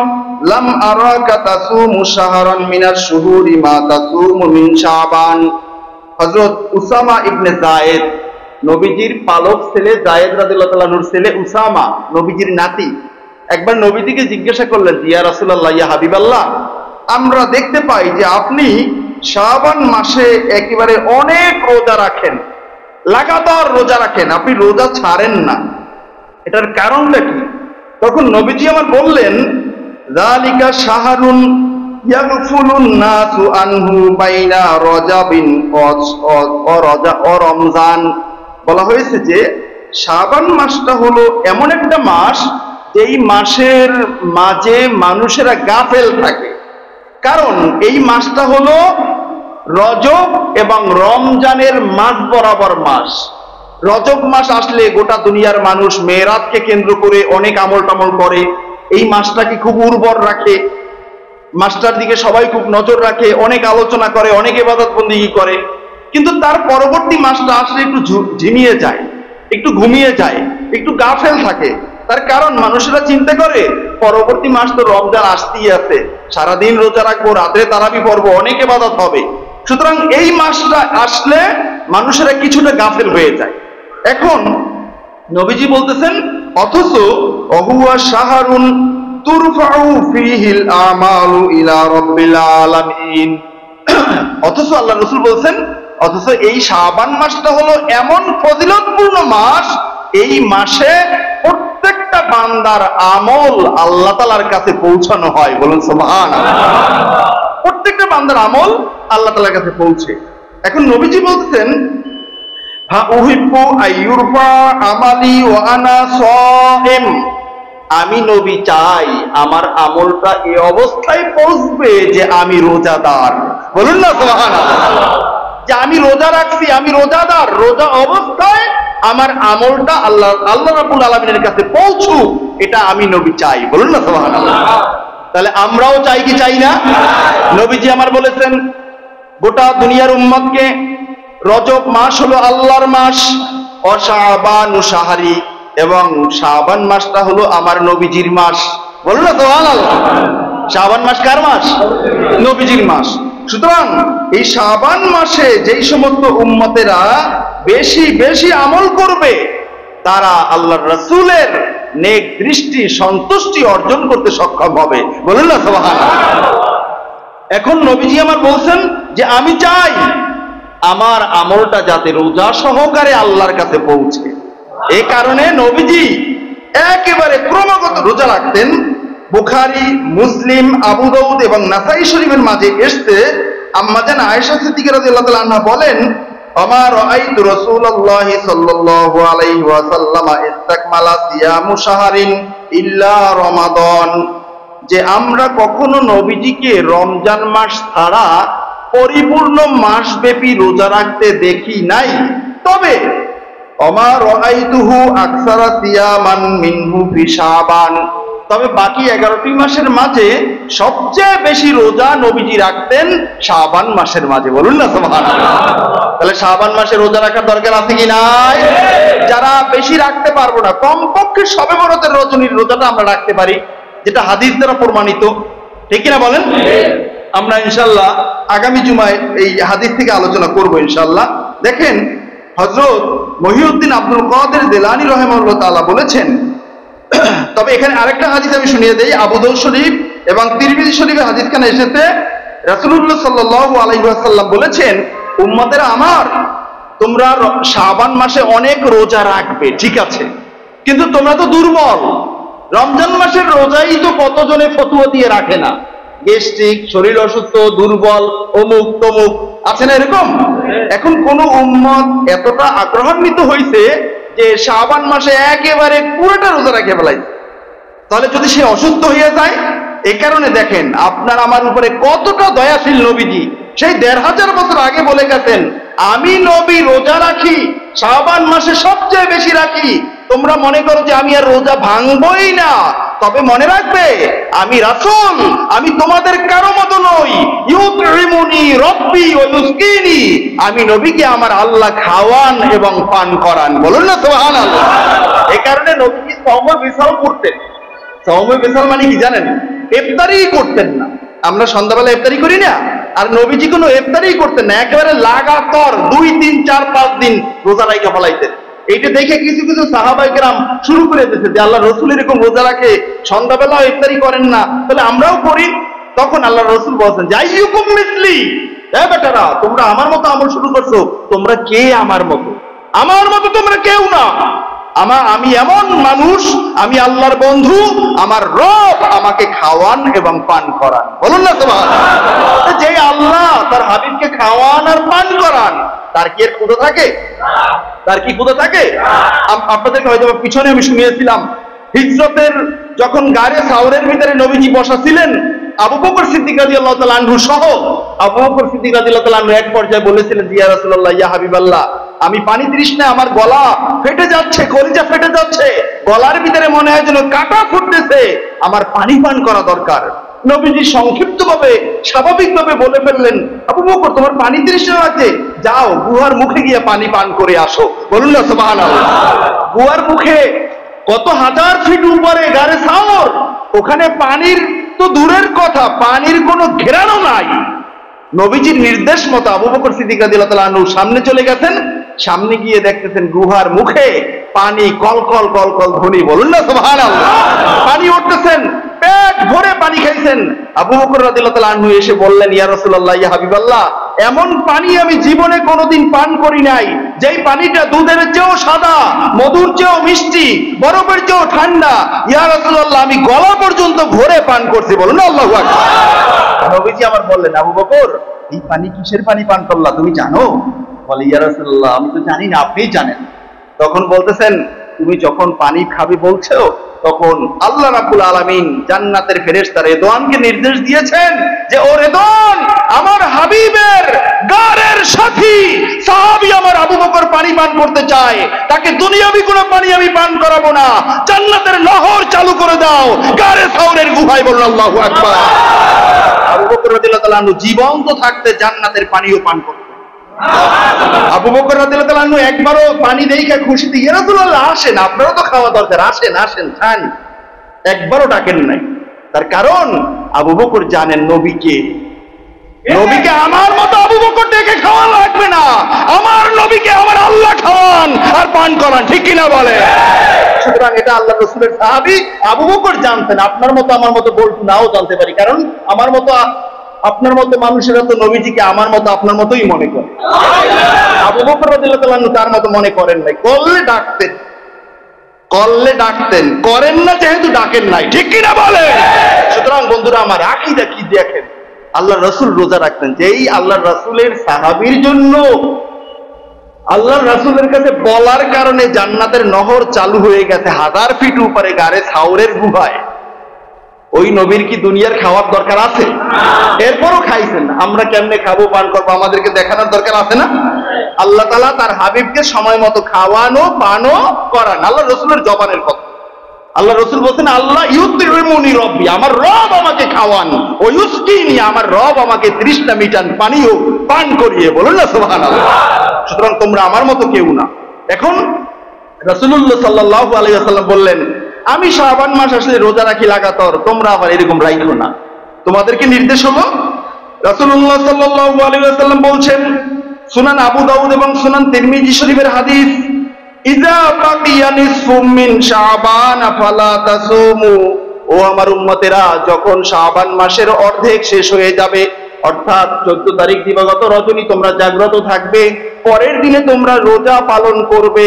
লাম আরাকা তাসুমু শাহরান মিনাশ শুহুরি মা তাসুমু মিন শাবান। হযরত উসামা ইবনে যায়েদ, নবীজির পালক ছেলে যায়েদ রাদিয়াল্লাহু তাআলা আনহুর ছেলে উসামা, নবীজির নাতি, একবার নবীজিকে জিজ্ঞাসা করলেন, ইয়া রাসূলুল্লাহ, ইয়া হাবিবাল্লাহ, আমরা দেখতে পাই যে আপনি শাবান মাসে একেবারে অনেক রোজা রাখেন, লাগাতার রোজা রাখেন, আপনি রোজা ছাড়েন না, এটার কারণটা কি? তখন নবীজি আমার বললেন, যালিকা শাহরুন ইয়াগফুলুন নাসু আনহু বাইনা রজাবিন ও রমজান। বলা হয়েছে যে শাবান মাসটা হলো এমন একটা মাস যেই মাসের মাঝে মানুষেরা গাফেল থাকে, কারণ এই মাসটা হলো রজব এবং রমজানের মাঝ বরাবর মাস। রজব মাস আসলে গোটা দুনিয়ার মানুষ মেরাজকে কেন্দ্র করে অনেক আমল টামল করে, এই মাসটাকে খুব উর্বর রাখে, মাসটার দিকে সবাই খুব নজর রাখে, অনেক আলোচনা করে, অনেক ইবাদত বন্দেগী করে। কিন্তু তার পরবর্তী মাসটা আসলে একটু ঝিমিয়ে যায়, একটু ঘুমিয়ে যায়, একটু গাফেল থাকে। তার কারণ মানুষেরা চিন্তা করে পরবর্তী মাস তো রমজান আসতেই আছে, সারাদিন রোজা রাখবো, রাত্রে তারাবি পড়বো, অনেক ইবাদত হবে, সুতরাং এই মাসটা আসলে মানুষেরা কিছুটা গাফেল হয়ে যায়। এখন নবীজি বলতেছেন, অথচ অহুয়া শাহরুন তুরফাউ ফীহিল আমালু ইলা রাব্বিল আলামিন, অথচ আল্লাহ রাসূল বলছেন, অথচ এই শাবান মাসটা হলো এমন ফজিলতপূর্ণ মাস, এই মাসে প্রত্যেকটা বান্দার আমল আল্লাহ তাআলার কাছে পৌঁছানো হয়, বলুন সুবহানাল্লাহ। প্রত্যেকটা বান্দার আমল আল্লাহ তাআলার কাছে পৌঁছে। এখন নবীজি বলতেছেন, হা উহিব্বু আইয়ুরফা আমালি ওয়া আনা সাইম, আমি নবী চাই আমার আমলটা এই অবস্থায় পৌঁছবে যে আমি রোজাদার, বলুন না সুবহানাল্লাহ, যে আমি রোজা রাখছি, আমি রোজাদার, রোজা অবস্থায় আমার আমলটা আল্লাহ রাব্বুল আলামিনের কাছে পৌঁছুক, এটা আমি নবী চাই, বলুন না সুবহানাল্লাহ। তাহলে আমরাও চাই কি চাই না? নবীজি আমার বলেছেন গোটা দুনিয়ার উম্মতকে, রজব মাস হলো আল্লাহর মাস, ও শাবানু শাহরি, এবং শাবান মাসটা হলো আমার নবীজির মাস, বলুন না সুবহানাল্লাহ। শাবান মাস কার মাস? নবীজির মাস। সুতরাং এই শাবান মাসে যেই সমস্ত উম্মতেরা বেশি বেশি আমল করবে, তারা আল্লাহর রাসূলের নেক দৃষ্টি সন্তুষ্টি অর্জন করতে সক্ষম হবে, বলুন না সুবহানাল্লাহ। এখন নবীজি আমার বলছেন যে আমি চাই আমার আমলটা যাতে রোজা সহকারে আল্লাহর কাছে পৌঁছে। এই কারণে নবীজি একেবারে ক্রমাগত রোজা রাখতেন। বুখারী, মুসলিম, আবু দাউদ এবং নাসাই শরীফের মাঝে এসেছে, আম্মাজান আয়েশা সিদ্দিকা রাদিয়াল্লাহু তাআলা আনহা বলেন, আমা রাআইতু রাসূলুল্লাহি সাল্লাল্লাহু আলাইহি ওয়াসাল্লাম ইস্তাকমালা সিয়ামু শাহরিন ইল্লা রমাদান, যে আমরা কখনো নবীজিকে রমজান মাস ছাড়া পরিপূর্ণ মাসব্যাপী রোজা রাখতে দেখি নাই, তবে ওমা রাআইতুহু আকসারা সিয়ামান মিনহু ফি শাবান, তবে বাকি 11টি মাসের মাঝে সবচেয়ে বেশি রোজা নবীজি রাখতেন শাবান মাসের মাঝে। বলুন না সুবহানাল্লাহ। তাহলে শাবান মাসে রোজা রাখার দরকার আছে কি নাই? যারা বেশি রাখতে পারবো না, কমপক্ষে শবে বরাতের রজনীর রোজাটা আমরা রাখতে পারি, যেটা হাদিস দ্বারা প্রমাণিত, ঠিক কিনা বলেন? আমরা ইনশাআল্লাহ আগামী জুমায় এই হাদিস থেকে আলোচনা করব ইনশাআল্লাহ। দেখেন, হযরত মহিউদ্দিন আব্দুল কাদের জিলানী রাহিমাহুল্লাহ তাআলা বলেছেন, তবে এখানে আরেকটা হাদিস আমি শুনিয়ে দেই। আবু দাউদ শরীফ এবং তিরমিজি শরীফে হাদিসখানে এসেছে, রাসূলুল্লাহ সাল্লাল্লাহু আলাইহি ওয়াসাল্লাম বলেছেন, উম্মতেরা আমার, তোমরা শাবান মাসে অনেক রোজা রাখবে, ঠিক আছে, কিন্তু তোমরা তো দুর্বল। রমজান মাসের রোজাই তো কতজনে ফতোয়া দিয়ে রাখে না, গ্যাস্ট্রিক, শরীর অসুস্থ, দুর্বল, অমুক তমুক, আছে না এরকম? এখন কোন উম্মত এতটা আগ্রহান্বিত হয়েছে যে শাবান মাসে একেবারে পুরোটা রোজা রেখে ফেলাইছে, তাহলে যদি সে অসুস্থ হয়ে যায়, এই কারণে দেখেন আপনার আমার উপরে কতটা দয়াশীল নবীজি সেই 1500 বছর আগে বলে গেছেন, আমি নবী রোজা রাখি, শাবান মাসে সবচেয়ে বেশি রাখি। তোমরা মনে করো যে আমি আর রোজা ভাঙবই না, তবে মনে রাখবে আমি রাসূল, আমি তোমাদের কারো মতো নই। ইউতইমুনি রব্বি ওয়া ইউসকিনি, আমি নবীকে আমার আল্লাহ খাওয়ান এবং পান করান। বলুন না সুবহানাল্লাহ। এই কারণে নবী সওমে বিসাল করতেন। সওমে বিসাল মানে কি জানেন? ইফতারি করতেন না। আমরা সন্ধ্যাবেলা ইফতারি করি না, আর নবীজি কোনো ইফতারি করতেন না, একেবারে লাগাতার 2, 3, 4, 5 দিন রোজা রাখা ফেলাইতেন। এইটা দেখে কিছু কিছু সাহাবায়ে কেরাম শুরু করে দিয়েছে যে আল্লাহ রাসূল এরকম রোজা রাখে, সন্ধ্যাবেলা ইফতারি করেন না, তাহলে আমরাও করি। তখন আল্লাহ রাসূল বলেন, যাইয়ুকুম মিসলি, এ বেটারা, তোমরা আমার মতো আমল শুরু করছো, তোমরা কে আমার মতো? আমার মতো তোমরা কেউ না। আমি এমন মানুষ, আমি আল্লাহর বন্ধু, আমার রব আমাকে খাওয়ান এবং পান করান। বলুন না সুবহানাল্লাহ। যে আল্লাহ তার হাবিবকে খাওয়ান আর পান করান, তার কি এর ক্ষুধা থাকে? তার কি ক্ষুধা থাকে? আপনাদেরকে হয়তো পিছনে আমি শুনিয়েছিলাম, হিজরতের যখন গারে সাওরের ভিতরে নবীজি বসা ছিলেন, আবু বকর সিদ্দিক রাদিয়াল্লাহু তাআলা আনহু সহ, আবু বকর সিদ্দিক রাদিয়াল্লাহু তাআলা আনহু এক পর্যায়ে বলেছিলেন, ইয়া রাসূলুল্লাহ, ইয়া হাবিবাল্লাহ, আমি পানি তৃষ্ণায় আমার গলা ফেটে যাচ্ছে, কলিজা ফেটে যাচ্ছে, গলার ভিতরে মনে হয় যেন কাঁটা ফুটতেছে, আমার পানি পান করা দরকার। নবীজি সংক্ষিপ্তভাবে স্বাভাবিকভাবে বলে ফেললেন, আবু বকর, তোমার পানি তৃষ্ণা আছে, যাও গুহার মুখে গিয়ে পানি পান করে আসো। বলুন না সুবহানাল্লাহ। গুহার মুখে কত হাজার ফিট উপরে গারে সাওর, ওখানে পানির তো দূরের কথা, পানির কোনো ঘেরানো নাই। নবীজির নির্দেশ মতো আবু বকর সিদ্দিক রাদিয়াল্লাহু তাআলা আনহু সামনে চলে গেছেন, সামনে গিয়ে দেখতেছেন গুহার মুখে পানি কলকল কলকল ধ্বনি। বলুন না সুবহানাল্লাহ। পানি উঠতেছেন, পেট ভরে পানি খাইছেন। আবু বকর রাদিয়াল্লাহু তাআলা আনহু এসে বললেন, ইয়া রাসূলুল্লাহ, ইয়া হাবিবাল্লাহ, এমন পানি আমি জীবনে কোনোদিন পান করি নাই, যেই পানিটা দুধের চেয়েও সাদা, মধুর চেয়েও মিষ্টি, বরফের চেয়েও ঠান্ডা। ইয়া রাসূলুল্লাহ, আমি গলা পর্যন্ত ভরে পান করছি। বলুন না আল্লাহু আকবার। নবীজি আমার বললেন, আবু বকর, এই পানি কিসের পানি পান করলা তুমি জানো? বলে, ইয়া রাসূলুল্লাহ, আমি তো জানি না, আপনিই জানেন। তখন বলতেছেন, তুমি যখন পানি খাবে বলছো, তখন আল্লাহ রাব্বুল আলামিন জান্নাতের ফেরেশতা রেদওয়ানকে নির্দেশ দিয়েছেন যে, ও রেদওয়ান, আমার হাবিবের গারের সাথী সাহাবী আমার আবু বকর পানি পান করতে চায়, তাকে দুনিয়াবি কোনো পানি আমি পান করাবো না, জান্নাতের নহর চালু করে দাও গারে সাওরের গুহায়। বলুন আল্লাহু আকবার। আবু বকর রাদিয়াল্লাহু তাআলা আনহু জীবন্ত থাকতে জান্নাতের পানিও পান করতেন। আবু বকর রাদিয়াল্লাহু তাআলা আনহু একবারও পানি দেখে খুশিতে, ইয়া রাসূলুল্লাহ, আসেন, আপনারও তো খাওয়া দরকার, আসেন আসেন খান, একবারও ডাকেন নাই। তার কারণ আবু বকর জানেন নবীকে, নবীকে আমার মতো আবু বকর ডেকে খাওয়া লাগবে না, আমার নবীকে আমার আল্লাহ খাওয়ান আর পান করান, ঠিক কিনা বলে? সুতরাং এটা আল্লাহ রাসূলের সাহাবী আবু বকর জানতেন, আপনার মতো আমার মতো বলতে নাও জানতে পারি, কারণ আমার মতো আপনার মতো মানুষেরা তো নবীজিকে আমার মতো আপনার মতোই মনে করে। আবু বকর রাদিয়াল্লাহু তাআলা তার মতো মনে করেন নাই, করলে ডাকতেন, করেন না যেহেতু ডাকেন নাই, ঠিক কিনা বলে? সুতরাং বন্ধুরা আমার, আকীদা কি দেখেন, আল্লাহ রাসূল রোজা রাখতেন, যেই আল্লাহ রাসূলের সাহাবীর জন্য আল্লাহ রাসূলের কাছে বলার কারণে জান্নাতের নহর চালু হয়ে গেছে 1000 ফিট উপরে গারে সাওরের গুহায়। ওই নবীর কি দুনিয়ার খাওয়ার দরকার আছে? এরপরও খাইছেন, আমরা কেমনে খাবো পান করবো আমাদেরকে দেখানোর দরকার আছে না? আল্লাহ তাআলা তার হাবিবকে সময় মতো খাওয়ানো পানো করান। আল্লাহ রসুলের জবানের কথা। আল্লাহ রসুল বলছেন, আল্লাহ ইউতিমুনি রব্বি, আমার রব আমাকে খাওয়ান, ও ইউসকিনি, আমার রব আমাকে তৃষ্ণা মিটান, পানীয় পান করিয়ে। বলুন না সুবহানাল্লাহ। সুতরাং তোমরা আমার মতো কেউ না। এখন রাসূলুল্লাহ সাল্লাল্লাহু আলাইহি ওয়াসাল্লাম বললেন, আমি শাবান মাস আসলে রোজা রাখি লাগাতার, তোমরা আবার এরকম রাখো না। তোমাদেরকে নির্দেশ হলো, রাসূলুল্লাহ সাল্লাল্লাহু আলাইহি ওয়াসাল্লাম বলছেন, সুনান আবু দাউদ এবং সুনান তিরমিজি শরীফের হাদিস, ইযা বাকিয়া নিসফু মিন শাবান ফালা তাসুমু, ও আমার উম্মতেরা, যখন শাবান মাসের অর্ধেক শেষ হয়ে যাবে, অর্থাৎ 14 তারিখ দিবাগত রজনী তোমরা জাগ্রত থাকবে, পরের দিনে তোমরা রোজা পালন করবে,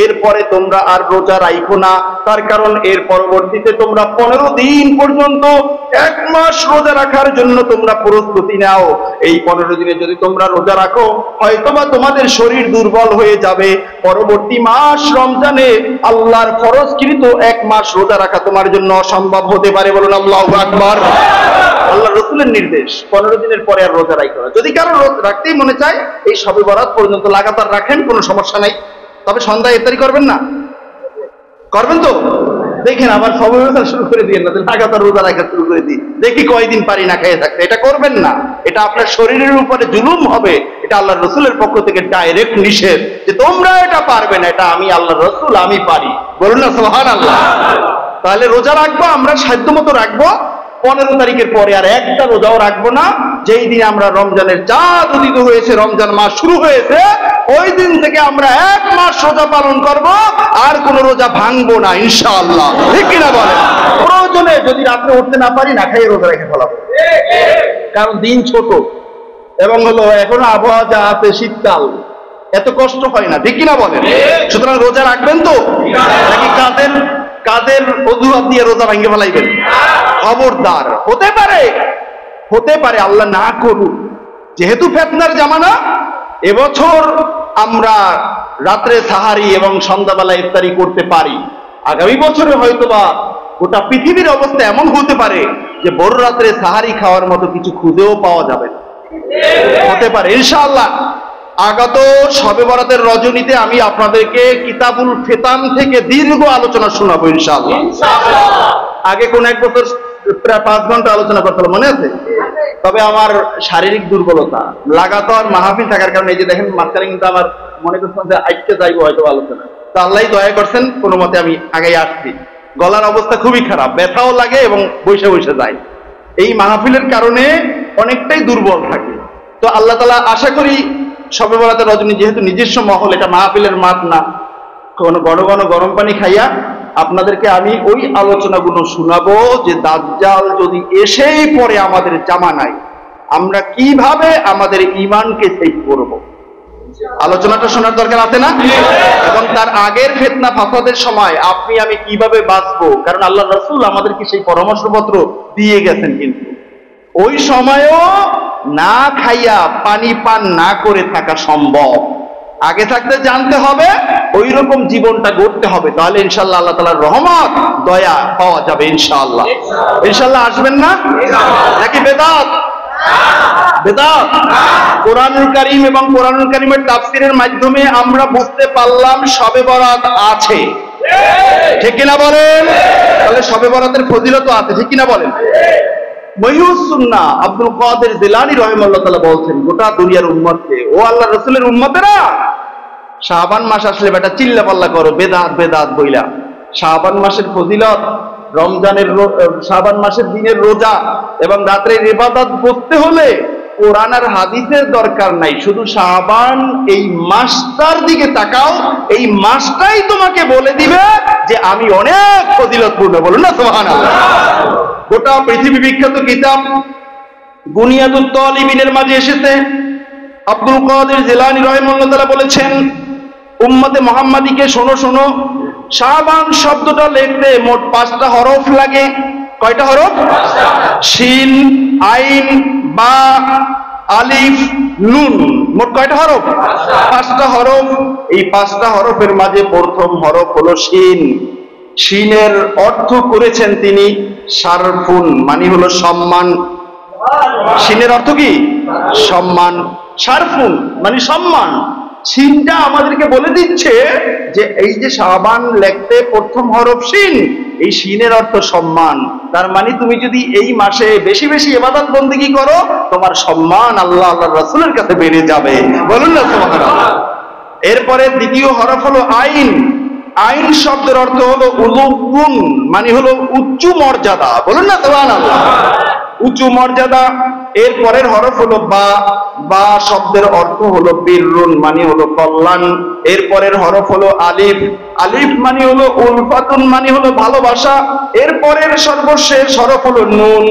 এরপরে তোমরা আর রোজা রাখো না। তার কারণ এর পরবর্তীতে তোমরা 15 দিন পর্যন্ত 1 মাস রোজা রাখার জন্য তোমরা প্রস্তুতি নাও। এই 15 দিনে যদি তোমরা রোজা রাখো, হয়তোবা তোমাদের শরীর দুর্বল হয়ে যাবে। পরবর্তী মাস রমজানে আল্লাহর ফরজকৃত 1 মাস রোজা রাখা তোমার জন্য অসম্ভব হতে পারে। বলুন আল্লাহু আকবার। আল্লাহ রসুলের নির্দেশ, 15 দিনের পরে আর রোজা রাখো না। যদি কারো রাখতেই মনে চায়, এই শবে বরাত পর্যন্ত লাগাতার রাখেন, কোনো সমস্যা নাই। তবে সন্ধ্যায় ইফতারি করবেন না, করবেন তো? দেখেন আবার শবে বরাত শুরু করে দিয়ে না, লাগাতার রোজা রাখা শুরু করে দিই, দেখি কয়দিন পারি না খেয়ে থাকতে। এটা করবেন না, এটা আপনার শরীরের উপরে জুলুম হবে। এটা আল্লাহ রসুলের পক্ষ থেকে ডাইরেক্ট নিষেধ যে তোমরা এটা পারবে না, এটা আমি আল্লাহ রসুল আমি পারি। বলুন না সুবহানাল্লাহ। তাহলে রোজা রাখবো, আমরা সাধ্য মতো রাখবো। 15 তারিখের পরে আর একটা রোজাও রাখবো না। যেই দিন আমরা রমজানের চাঁদ উদিত হয়েছে, রমজান মাস শুরু হয়েছে, ওই দিন থেকে আমরা 1 মাস রোজা পালন করব, আর কোন রোজা ভাঙবো না ইনশাআল্লাহ। ঠিক কিনা বলেন? প্রয়োজনে যদি রাত্রে উঠতে না পারি, না খাইয়ে রোজা রেখে ফেলাবো, কারণ দিন ছোট এবং হলো এখনো আবহাওয়া যা আছে শীতকাল, এত কষ্ট হয় না। ঠিক কিনা বলেন? সুতরাং রোজা রাখবেন তো, নাকি কাদের অজুহাত দিয়ে রোজা ভেঙে ফেলাইবেন? খবরদার। হতে পারে আল্লাহ না করুন, যেহেতু ফিতনার জামানা, এবছর আমরা রাত্রে সাহারি এবং সন্ধ্যাবেলা ইফতারি করতে পারি। আগামী বছরে হয়তোবা গোটা পৃথিবীর অবস্থা এমন হতে পারে যে বড় রাত্রে সাহারি খাওয়ার মতো কিছু খুঁজেও পাওয়া যাবে না। হতে পারে ইনশাআল্লাহ। আগত শবে বরাতের রজনীতে আমি আপনাদেরকে কিতাবুল ফিতান থেকে দীর্ঘ আলোচনা শোনাবো ইনশাআল্লাহ। আগে কোন এক বছর প্রায় 5 ঘন্টা আলোচনা করতে মনে আছে? তবে আমার শারীরিক দুর্বলতা, লাগাতার মাহফিল থাকার কারণে এই যে দেখেন মাঝখানে কিন্তু আমার মনে করছেন যে আজকে যাইবো হয়তো আলোচনা, তো আল্লাহ দয়া করছেন কোনো মতে আমি আগেই আসছি। গলার অবস্থা খুবই খারাপ, ব্যথাও লাগে এবং বসে বসে যায়। এই মাহফিলের কারণে অনেকটাই দুর্বল থাকে। তো আল্লাহ তাআলা আশা করি শবে বরাতের রজনী যেহেতু নিজস্ব মহল, এটা মাহফিলের মাঠ না, কোনো গরম পানি খাইয়া আপনাদেরকে আমি ওই আলোচনাগুলো শোনাবো যে দাজ্জাল যদি এসেই পড়ে আমাদের জামানায়, আমরা কিভাবে আমাদের ঈমানকে সেভ করব। আলোচনাটা শোনার দরকার আছে না? এবং তার আগের ফিতনা ফাসাদের সময় আপনি আমি কিভাবে বাঁচবো, কারণ আল্লাহ রাসূল আমাদেরকে সেই পরামর্শপত্র দিয়ে গেছেন। কিন্তু ওই সময়ও না খাইয়া পানি পান না করে থাকা সম্ভব। আগে থাকতে জানতে হবে, ওই রকম জীবনটা গড়তে হবে, তাহলে ইনশাআল্লাহ আল্লাহ তাআলার রহমত দয়া পাওয়া যাবে ইনশাআল্লাহ। ইনশাআল্লাহ আসবেন না? নাকি বেদাত? বেদাত। কোরআনুল কারীম এবং কোরআনুল কারীমের তাফসীরের মাধ্যমে আমরা বুঝতে পারলাম শবে বরাত আছে। ঠিক কিনা বলেন? তাহলে শবে বরাতের ফজিলত আছে। ঠিক কিনা বলেন? মহিউস সুন্নাহ আব্দুল কাদের জিলানী রাহিমাহুল্লাহ তাআলা বলছেন, গোটা দুনিয়ার উম্মতকে, ও আল্লাহ রাসূলের উম্মতেরা, শাবান মাস আসলে বেটা চিল্লা পাল্লা করো বেদাত বেদাত বইলা। শাবান মাসের ফজিলত, রমজানের শাবান মাসের দিনের রোজা এবং রাতের ইবাদত বুঝতে হলে কোরআন আর হাদিসের দরকার নাই, শুধু শাবান এই মাসটার দিকে তাকাও, এই মাসটাই তোমাকে বলে দিবে যে আমি অনেক ফজিলতপূর্ণ। বলুন না সুবহানাল্লাহ। গোটা পৃথিবী বিখ্যাত কিতাব বুনিয়াদুত তালিবিনের মাঝে এসেছে, আব্দুল কাদের জিলানী রাহিমাহুল্লাহ তাআলা বলেছেন, উম্মতে মুহাম্মাদীকে শোনো শোনো, শাবান শব্দটা লিখতে মোট 5টা হরফ লাগে। কয়টা হরফ? শিন, আইন, বা, আলিফ, নুন। মোট কয়টা হরফ? 5টা হরফ। এই 5টা হরফের মাঝে প্রথম হরফ হলো শিন। শিনের অর্থ করেছেন তিনি শারফুন, মানে হলো সম্মান। শিনের অর্থ কি? সম্মান। শারফুন মানে সম্মান। শিনটা আমাদেরকে বলে দিচ্ছে যে এই যে শাবান লিখতে প্রথম হরফ শিন, এই শিনের অর্থ সম্মান। তার মানে তুমি যদি এই মাসে বেশি বেশি ইবাদত বন্দেগী করো, তোমার সম্মান আল্লাহ আল্লাহর রাসূলের কাছে বেড়ে যাবে। বলুন না সুবহানাল্লাহ। এরপরে দ্বিতীয় হরফ হলো আইন। আইন শব্দের অর্থ হলো উলুগুন, মানে হলো উচ্চ মর্যাদা। বলুন না সুবহানাল্লাহ, উঁচু মর্যাদা। এর পরের হরফ হলো বা। বা শব্দের অর্থ হলো বিররুন, মানে হলো কল্যাণ। এর পরের হরফ হলো আলিফ। আলিফ মানে হলো উলফাতুন, মানে হলো ভালোবাসা। এর পরের সর্বশেষ হরফ হলো নুন।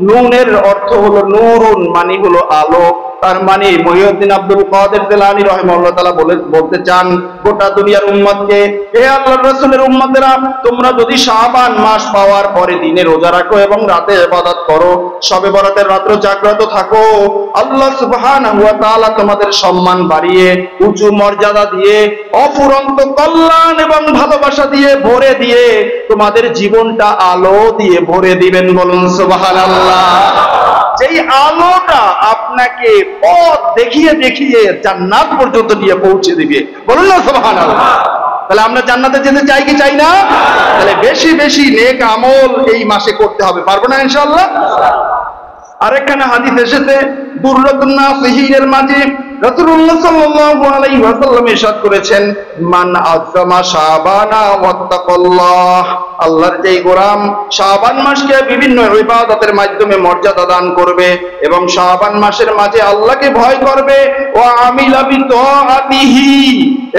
নুনের অর্থ হলো নূরুন, মানে হলো আলো। তার মানে মহিউদ্দিন আব্দুল কাদের জিলানী রাহিমাহুল্লাহ তাআলা বলতে চান গোটা দুনিয়ার উম্মতকে, হে আল্লাহর রাসূলের উম্মতেরা, তোমরা যদি শাবান মাস পাওয়ার পরে দিনে রোজা রাখো এবং রাতে ইবাদত করো, শবে বরাতের রাত্রে জাগ্রত থাকো, আল্লাহ সুবহানাহু ওয়া তাআলা তোমাদের সম্মান বাড়িয়ে, উঁচু মর্যাদা দিয়ে, অফুরন্ত কল্যাণ এবং ভালোবাসা দিয়ে ভরে দিয়ে তোমাদের জীবনটা আলো দিয়ে ভরে দিবেন। বলুন সুবহানাল্লাহ। যেই আলোটা আপনাকে পথ দেখিয়ে দেখিয়ে জান্নাত পর্যন্ত নিয়ে পৌঁছে দিবে। বলুন না সুবহানাল্লাহ। তাহলে আমরা জান্নাতে যেতে চাই কি চাই না? তাহলে বেশি বেশি নেক আমল এই মাসে করতে হবে। পারবো না ইনশাআল্লাহ? আরেকখানে হাদিস এসেছে দুররাতুন নাসিহিনের মাঝে রাসূলুল্লাহ সাল্লাল্লাহু আলাইহি ওয়াসাল্লাম ইরশাদ করেছেন, মান আযযামা শাবানা ওয়াত্তাকাল্লাহ, আল্লাহর যেই গোলাম শাবান মাসকে বিভিন্ন ইবাদতের মাধ্যমে মর্যাদা দান করবে এবং শাবান মাসের মাঝে আল্লাহকে ভয় করবে, ওয়া আমিলা বিতাআতিহি,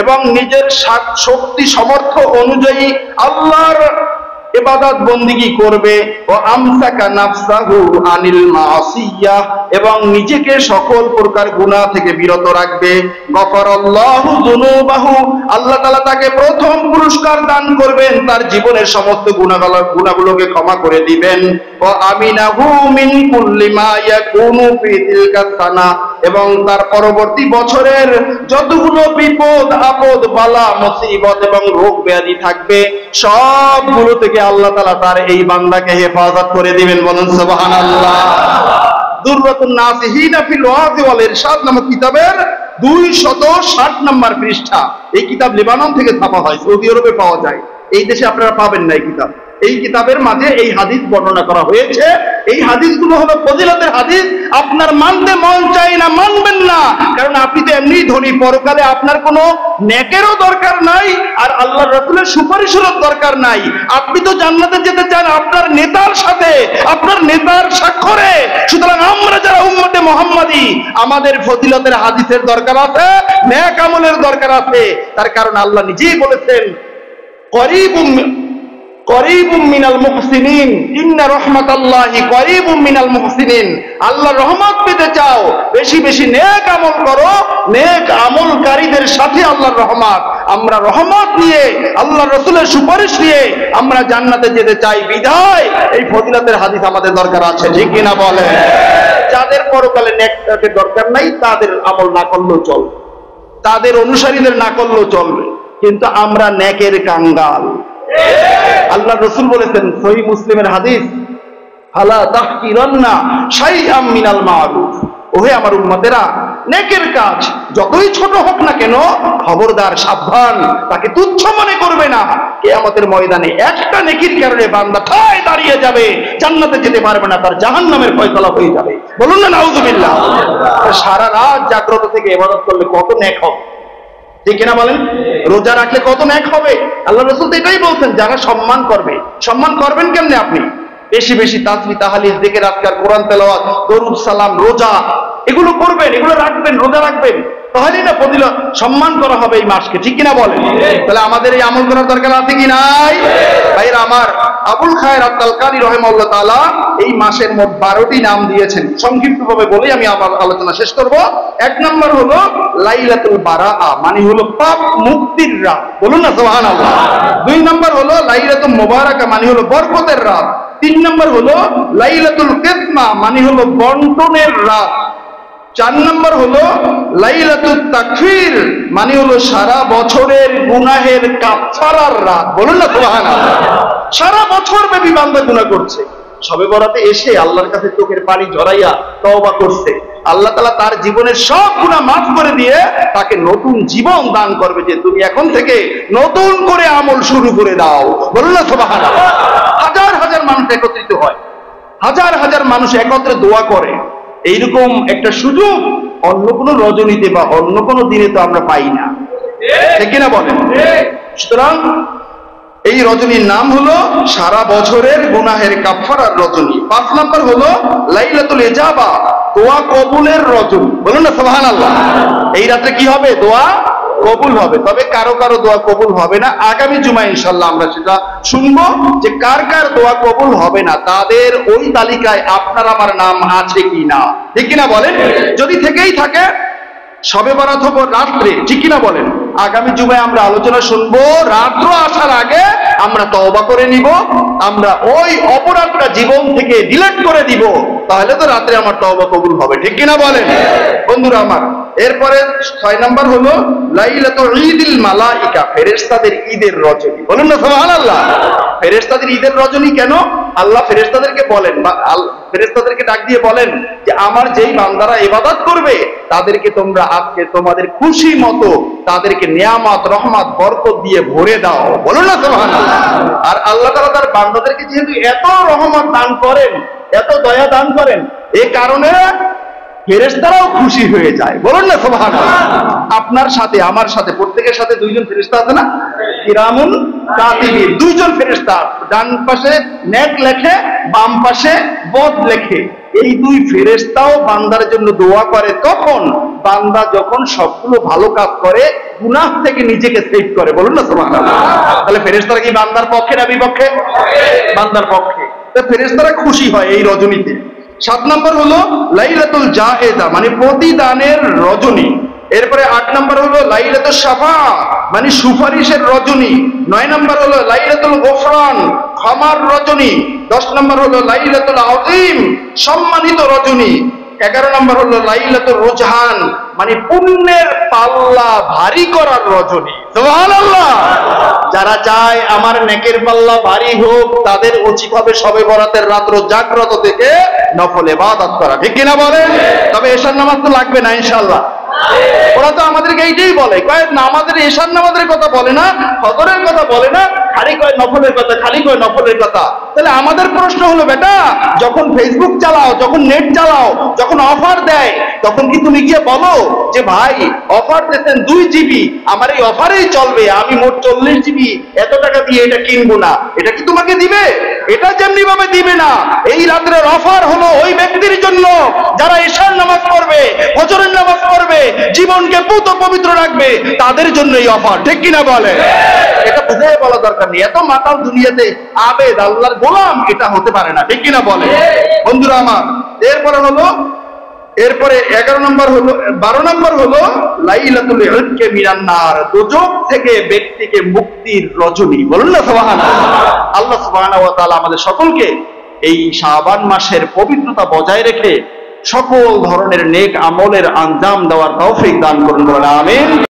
এবং নিজের শক্তি সামর্থ্য অনুযায়ী আল্লাহর ইবাদত বন্দেগী করবে, ও আমসাকা নাফসাহু আনিল মাসিয়াহ, এবং নিজেকে সকল প্রকার গুনাহ থেকে বিরত রাখবে, গফরাল্লাহু যুনুবাহু, আল্লাহ তাআলা তাকে প্রথম পুরস্কার দান করবেন, তার জীবনের সমস্ত গুনাহগুলোকে ক্ষমা করে দিবেন, ও আমিনাহু মিন কুল্লি মা ইয়াকুনু ফি তিলকা সানা, এবং তার পরবর্তী বছরের যতগুলো বিপদ আপদ বালা মুসিবত এবং রোগ ব্যাধি থাকবে সবগুলো থেকে আল্লাহ তাআলা তার এই বান্দাকে হেফাজত করে দিবেন। বলুন সুবহানাল্লাহ। দুররাতুন নাসিহিনা ফিল ওয়াজ ওয়াল ইরশাদ নামক কিতাবের 260 নম্বর পৃষ্ঠা। এই কিতাব লেবানন থেকে ছাপা হয়, সৌদি আরবে পাওয়া যায়, এই দেশে আপনারা পাবেন না এই কিতাব। এই কিতাবের মাঝে এই হাদিস বর্ণনা করা হয়েছে। এই হাদিসগুলো হলো ফজিলতের হাদিস। আপনার মানতে মন চাই না, মানবেন না, কারণ আপনি তো এমনি ধনী, পরকালে আপনার কোনো নেকেরও দরকার নাই আর আল্লাহর রাসূলের সুপারিশেরও দরকার নাই। আপনি তো জান্নাতে যেতে চান আপনার নেতার সাথে, আপনার নেতার স্বাক্ষরে। সুতরাং আমরা যারা উম্মতে মুহাম্মাদি, আমাদের ফজিলতের হাদিসের দরকার আছে, নেক আমলের দরকার আছে। তার কারণ আল্লাহ নিজেই বলেছেন, করিবুম মিনাল মুহসিনিন, ইন্না রাহমাতাল্লাহি করিবুম মিনাল মুহসিনিন। আল্লাহর রহমত পেতে চাও, বেশি বেশি নেক আমল করো, নেক আমলকারীদের সাথে আল্লাহর রহমত। আমরা রহমত নিয়ে, আল্লাহর রাসূলের সুপারিশ নিয়ে আমরা জান্নাতে যেতে চাই, বিধায় এই ফজিলতের হাদিস আমাদের দরকার আছে। ঠিক কিনা বলেন? যাদের পরকালে নেকের দরকার নাই তাদের আমল না করলেও চলবে, তাদের অনুসারীদের না করলেও চলবে, কিন্তু আমরা নেকের কাঙ্গাল। আল্লাহ রাসূল বলেছেন সহিহ মুসলিমের হাদিস, ফালা তাহকিরান্না শাইআম মিনাল মারুফ, ওহে আমার উম্মতেরা, নেকের কাজ যতই ছোট হোক না কেন, খবরদার, সাবধান, তাকে তুচ্ছ মনে করবে না। কিয়ামতের ময়দানে একটা নেকির কারণে বান্দা ঠায় দাঁড়িয়ে যাবে, জান্নাতে যেতে পারবে না, তার জাহান্নামের ফয়সালা হয়ে যাবে। বলুন না নাউযুবিল্লাহ। সারা রাত জাগ্রত থেকে ইবাদত করলে কত নেক হবে, ঠিক কিনা বলেন? রোজা রাখলে কত নেক হবে। আল্লাহ রাসূল তো এটাই বলছেন, যারা সম্মান করবে। সম্মান করবেন কেমনে? আপনি বেশি বেশি তাসবিহ তাহলিল জিকির আজকার কোরআন তেলাওয়াত দরুদ সালাম রোজা এগুলো করবেন, এগুলো রাখবেন, রোজা রাখবেন, তাহলেই না ফজিলত সম্মান করা হবে এই মাসকে। ঠিক কিনা বলেন? তাহলে আমাদের এই আমল করার দরকার আছে কি নাই? ভাইরা আমার, আবুল খায়ের আত-তালকানি রাহিমাহুল্লাহ তাআলা এই মাসের মোট 12টি নাম দিয়েছেন। সংক্ষিপ্তভাবে বলেই আমি আমার আলোচনা শেষ করব। 1 নম্বর হলো লাইলাতুল বারাআ, মানে হলো পাপ মুক্তির রাত। বলুন না সুবহানাল্লাহ। 2 নম্বর হলো লাইলাতুল মুবারাকা, মানে হলো বরকতের রাত। 3 নম্বর হলো লাইলাতুল কিসমা, মানে হলো বন্টনের রাত। 4 নম্বর হলো লাইলাতুত তাকফির, মানে হলো সারা বছরের গুনাহের কাফারার রাত। বলুন না সুবহানাল্লাহ। সারা বছর ব্যাপী বান্দা গুনাহ করছে, শবে বরাতে এসে আল্লাহর কাছে চোখের পানি ঝরাইয়া তওবা করছে, আল্লাহ তাআলা তার জীবনের সব গুনাহ মাফ করে দিয়ে তাকে নতুন জীবন দান করবে, যে তুমি এখন থেকে নতুন করে আমল শুরু করে দাও। বলুন না সুবহানাল্লাহ। হাজার হাজার মানুষ একত্রিত হয়, হাজার হাজার মানুষ একত্রে দোয়া করে, এইরকম একটা সুযোগ অন্য কোনো রজনীতে বা অন্য কোনো দিনে তো আমরা পাই না, ঠিক কিনা বলেন? সুতরাং এই রজনীর নাম হলো সারা বছরের গুনাহের কাফফারার রজনী। 5 নাম্বার হলো লাইলাতুল ইজাবা, দোয়া কবুলের রজনী। বলুন না সুবহানাল্লাহ। এই রাতে কি হবে? দোয়া কবুল হবে। তবে কারো কারো দোয়া কবুল হবে না। আগামী জুমায় ইনশাআল্লাহ আমরা সেটা শুনবো যে কার কার দোয়া কবুল হবে না, তাদের ওই তালিকায় আপনার আমার নাম আছে কি না, ঠিক কিনা বলেন? যদি থেকেই থাকে শবে বরাত হবো রাত্রে, ঠিক কিনা বলেন? আগামী জুমায় আমরা আলোচনা শুনবো, রাত্র আসার আগে আমরা তওবা করে নিব, আমরা ওই অপরাধটা জীবন থেকে ডিলিট করে দিব, তাহলে তো রাত্রে আমার তওবা কবুল হবে, ঠিক কিনা বলেন বন্ধুরা আমার? এরপরে 6 নাম্বার হলো লাইলাতুল ঈদিল মালাইকা, ফেরেশতাদের ঈদের রজনী। বলুন না সুবহানাল্লাহ। ফেরেশতাদের ঈদের রজনী কেন? আল্লাহ ফেরেশতাদেরকে বলেন, বা ফেরেশতাদেরকে ডাক দিয়ে বলেন যে আমার যেই বান্দারা ইবাদত করবে তাদেরকে তোমরা আজকে তোমাদের খুশি মতো তাদেরকে নিয়ামত রহমত বরকত দিয়ে ভরে দাও। বলুন না সুবহানাল্লাহ। আর আল্লাহ তাআলা তার বান্দাদেরকে যেহেতু এত রহমত দান করেন, এত দয়া দান করেন, এই কারণে ফেরেশতারাও খুশি হয়ে যায়। বলুন না সুবহানাল্লাহ। আপনার সাথে আমার সাথে প্রত্যেকের সাথে 2 জন ফেরেশতা আছে না? কিরামুন কাতিবিন, 2 জন ফেরেশতা, ডান পাশে নেক লেখে, বাম পাশে বদ লেখে। এই 2 ফেরেশতাও বান্দার জন্য দোয়া করে তখন বান্দা যখন সবগুলো ভালো কাজ করে, গুনাহ থেকে নিজেকে সেভ করে। বলুন না সুবহানাল্লাহ। তাহলে ফেরেশতারা কি বান্দার পক্ষে না বিপক্ষে? বান্দার পক্ষে। তো ফেরেশতারা খুশি হয় এই রজনীতে। 7 নাম্বার হলো লাইলাতুল জায়েজা, মানে প্রতিদানের রজনী। এরপরে 8 নাম্বার হলো লাইলাতুল শাফা, মানে সুপারিশের রজনী। 9 নাম্বার হলো লাইলাতুল গোফরান, ক্ষমার রজনী। 10 নাম্বার হলো লাইলাতুল আযীম, সম্মানিত রজনী। 11 নাম্বার হলো লাইলাতুল রুজহান, মানে পুণ্যের পাল্লা ভারী করার রজনী। সুবহানাল্লাহ। যারা চায় আমার নেকের পাল্লা ভারী হোক, তাদের উচিত হবে শবে বরাতের রাত্র জাগ্রত থেকে নফল ইবাদত করা, ঠিক কিনা বলেন? তবে এশার নামাজ তো লাগবে না ইনশাআল্লাহ। ওরা তো আমাদেরকে এইটাই বলে, কয় নামাজের এশার নামাজের কথা বলে না, ফজরের কথা বলে না, খালি কয় নফলের কথা, খালি কয় নফলের কথা। তাহলে আমাদের প্রশ্ন হলো, বেটা যখন ফেসবুক চালাও, যখন নেট চালাও, যখন অফার দেয়, তখন কি তুমি গিয়ে বলো যে ভাই অফার দিতেন 2 জিবি, আমার এই অফারেই চলবে, আমি মোট 40 জিবি এত টাকা দিয়ে এটা কিনবো না? এটা কি তোমাকে দিবে? এটা যেমনি ভাবে দিবে না। এই রাতের অফার হলো ওই ব্যক্তির জন্য যারা এশার নামাজ পড়বে, ফজরের নামাজ পড়বে, জীবনকে পুত পবিত্র রাখবে, তাদের জন্য এই অফার, ঠিক কিনা বলে? এটা বুঝে বলা দরকার নেই। এত মাতাল দুনিয়াতে আবেদ আল্লাহর গোলাম, এটা হতে পারে না, ঠিক কিনা বলে বন্ধুরা আমার? এরপরে 11 নম্বর হলো, 12 নম্বর হলো লাইলাতুল ইতকে মিনান নার, দোজখ থেকে ব্যক্তিকে মুক্তির রজনী। বলুন না সুবহানাল্লাহ। আল্লাহ সুবহানাহু ওয়া তাআলা আমাদের সকলকে এই শাবান মাসের পবিত্রতা বজায় রেখে সকল ধরনের নেক আমলের আঞ্জাম দেওয়ার তৌফিক দান করুন। বলেন আমিন।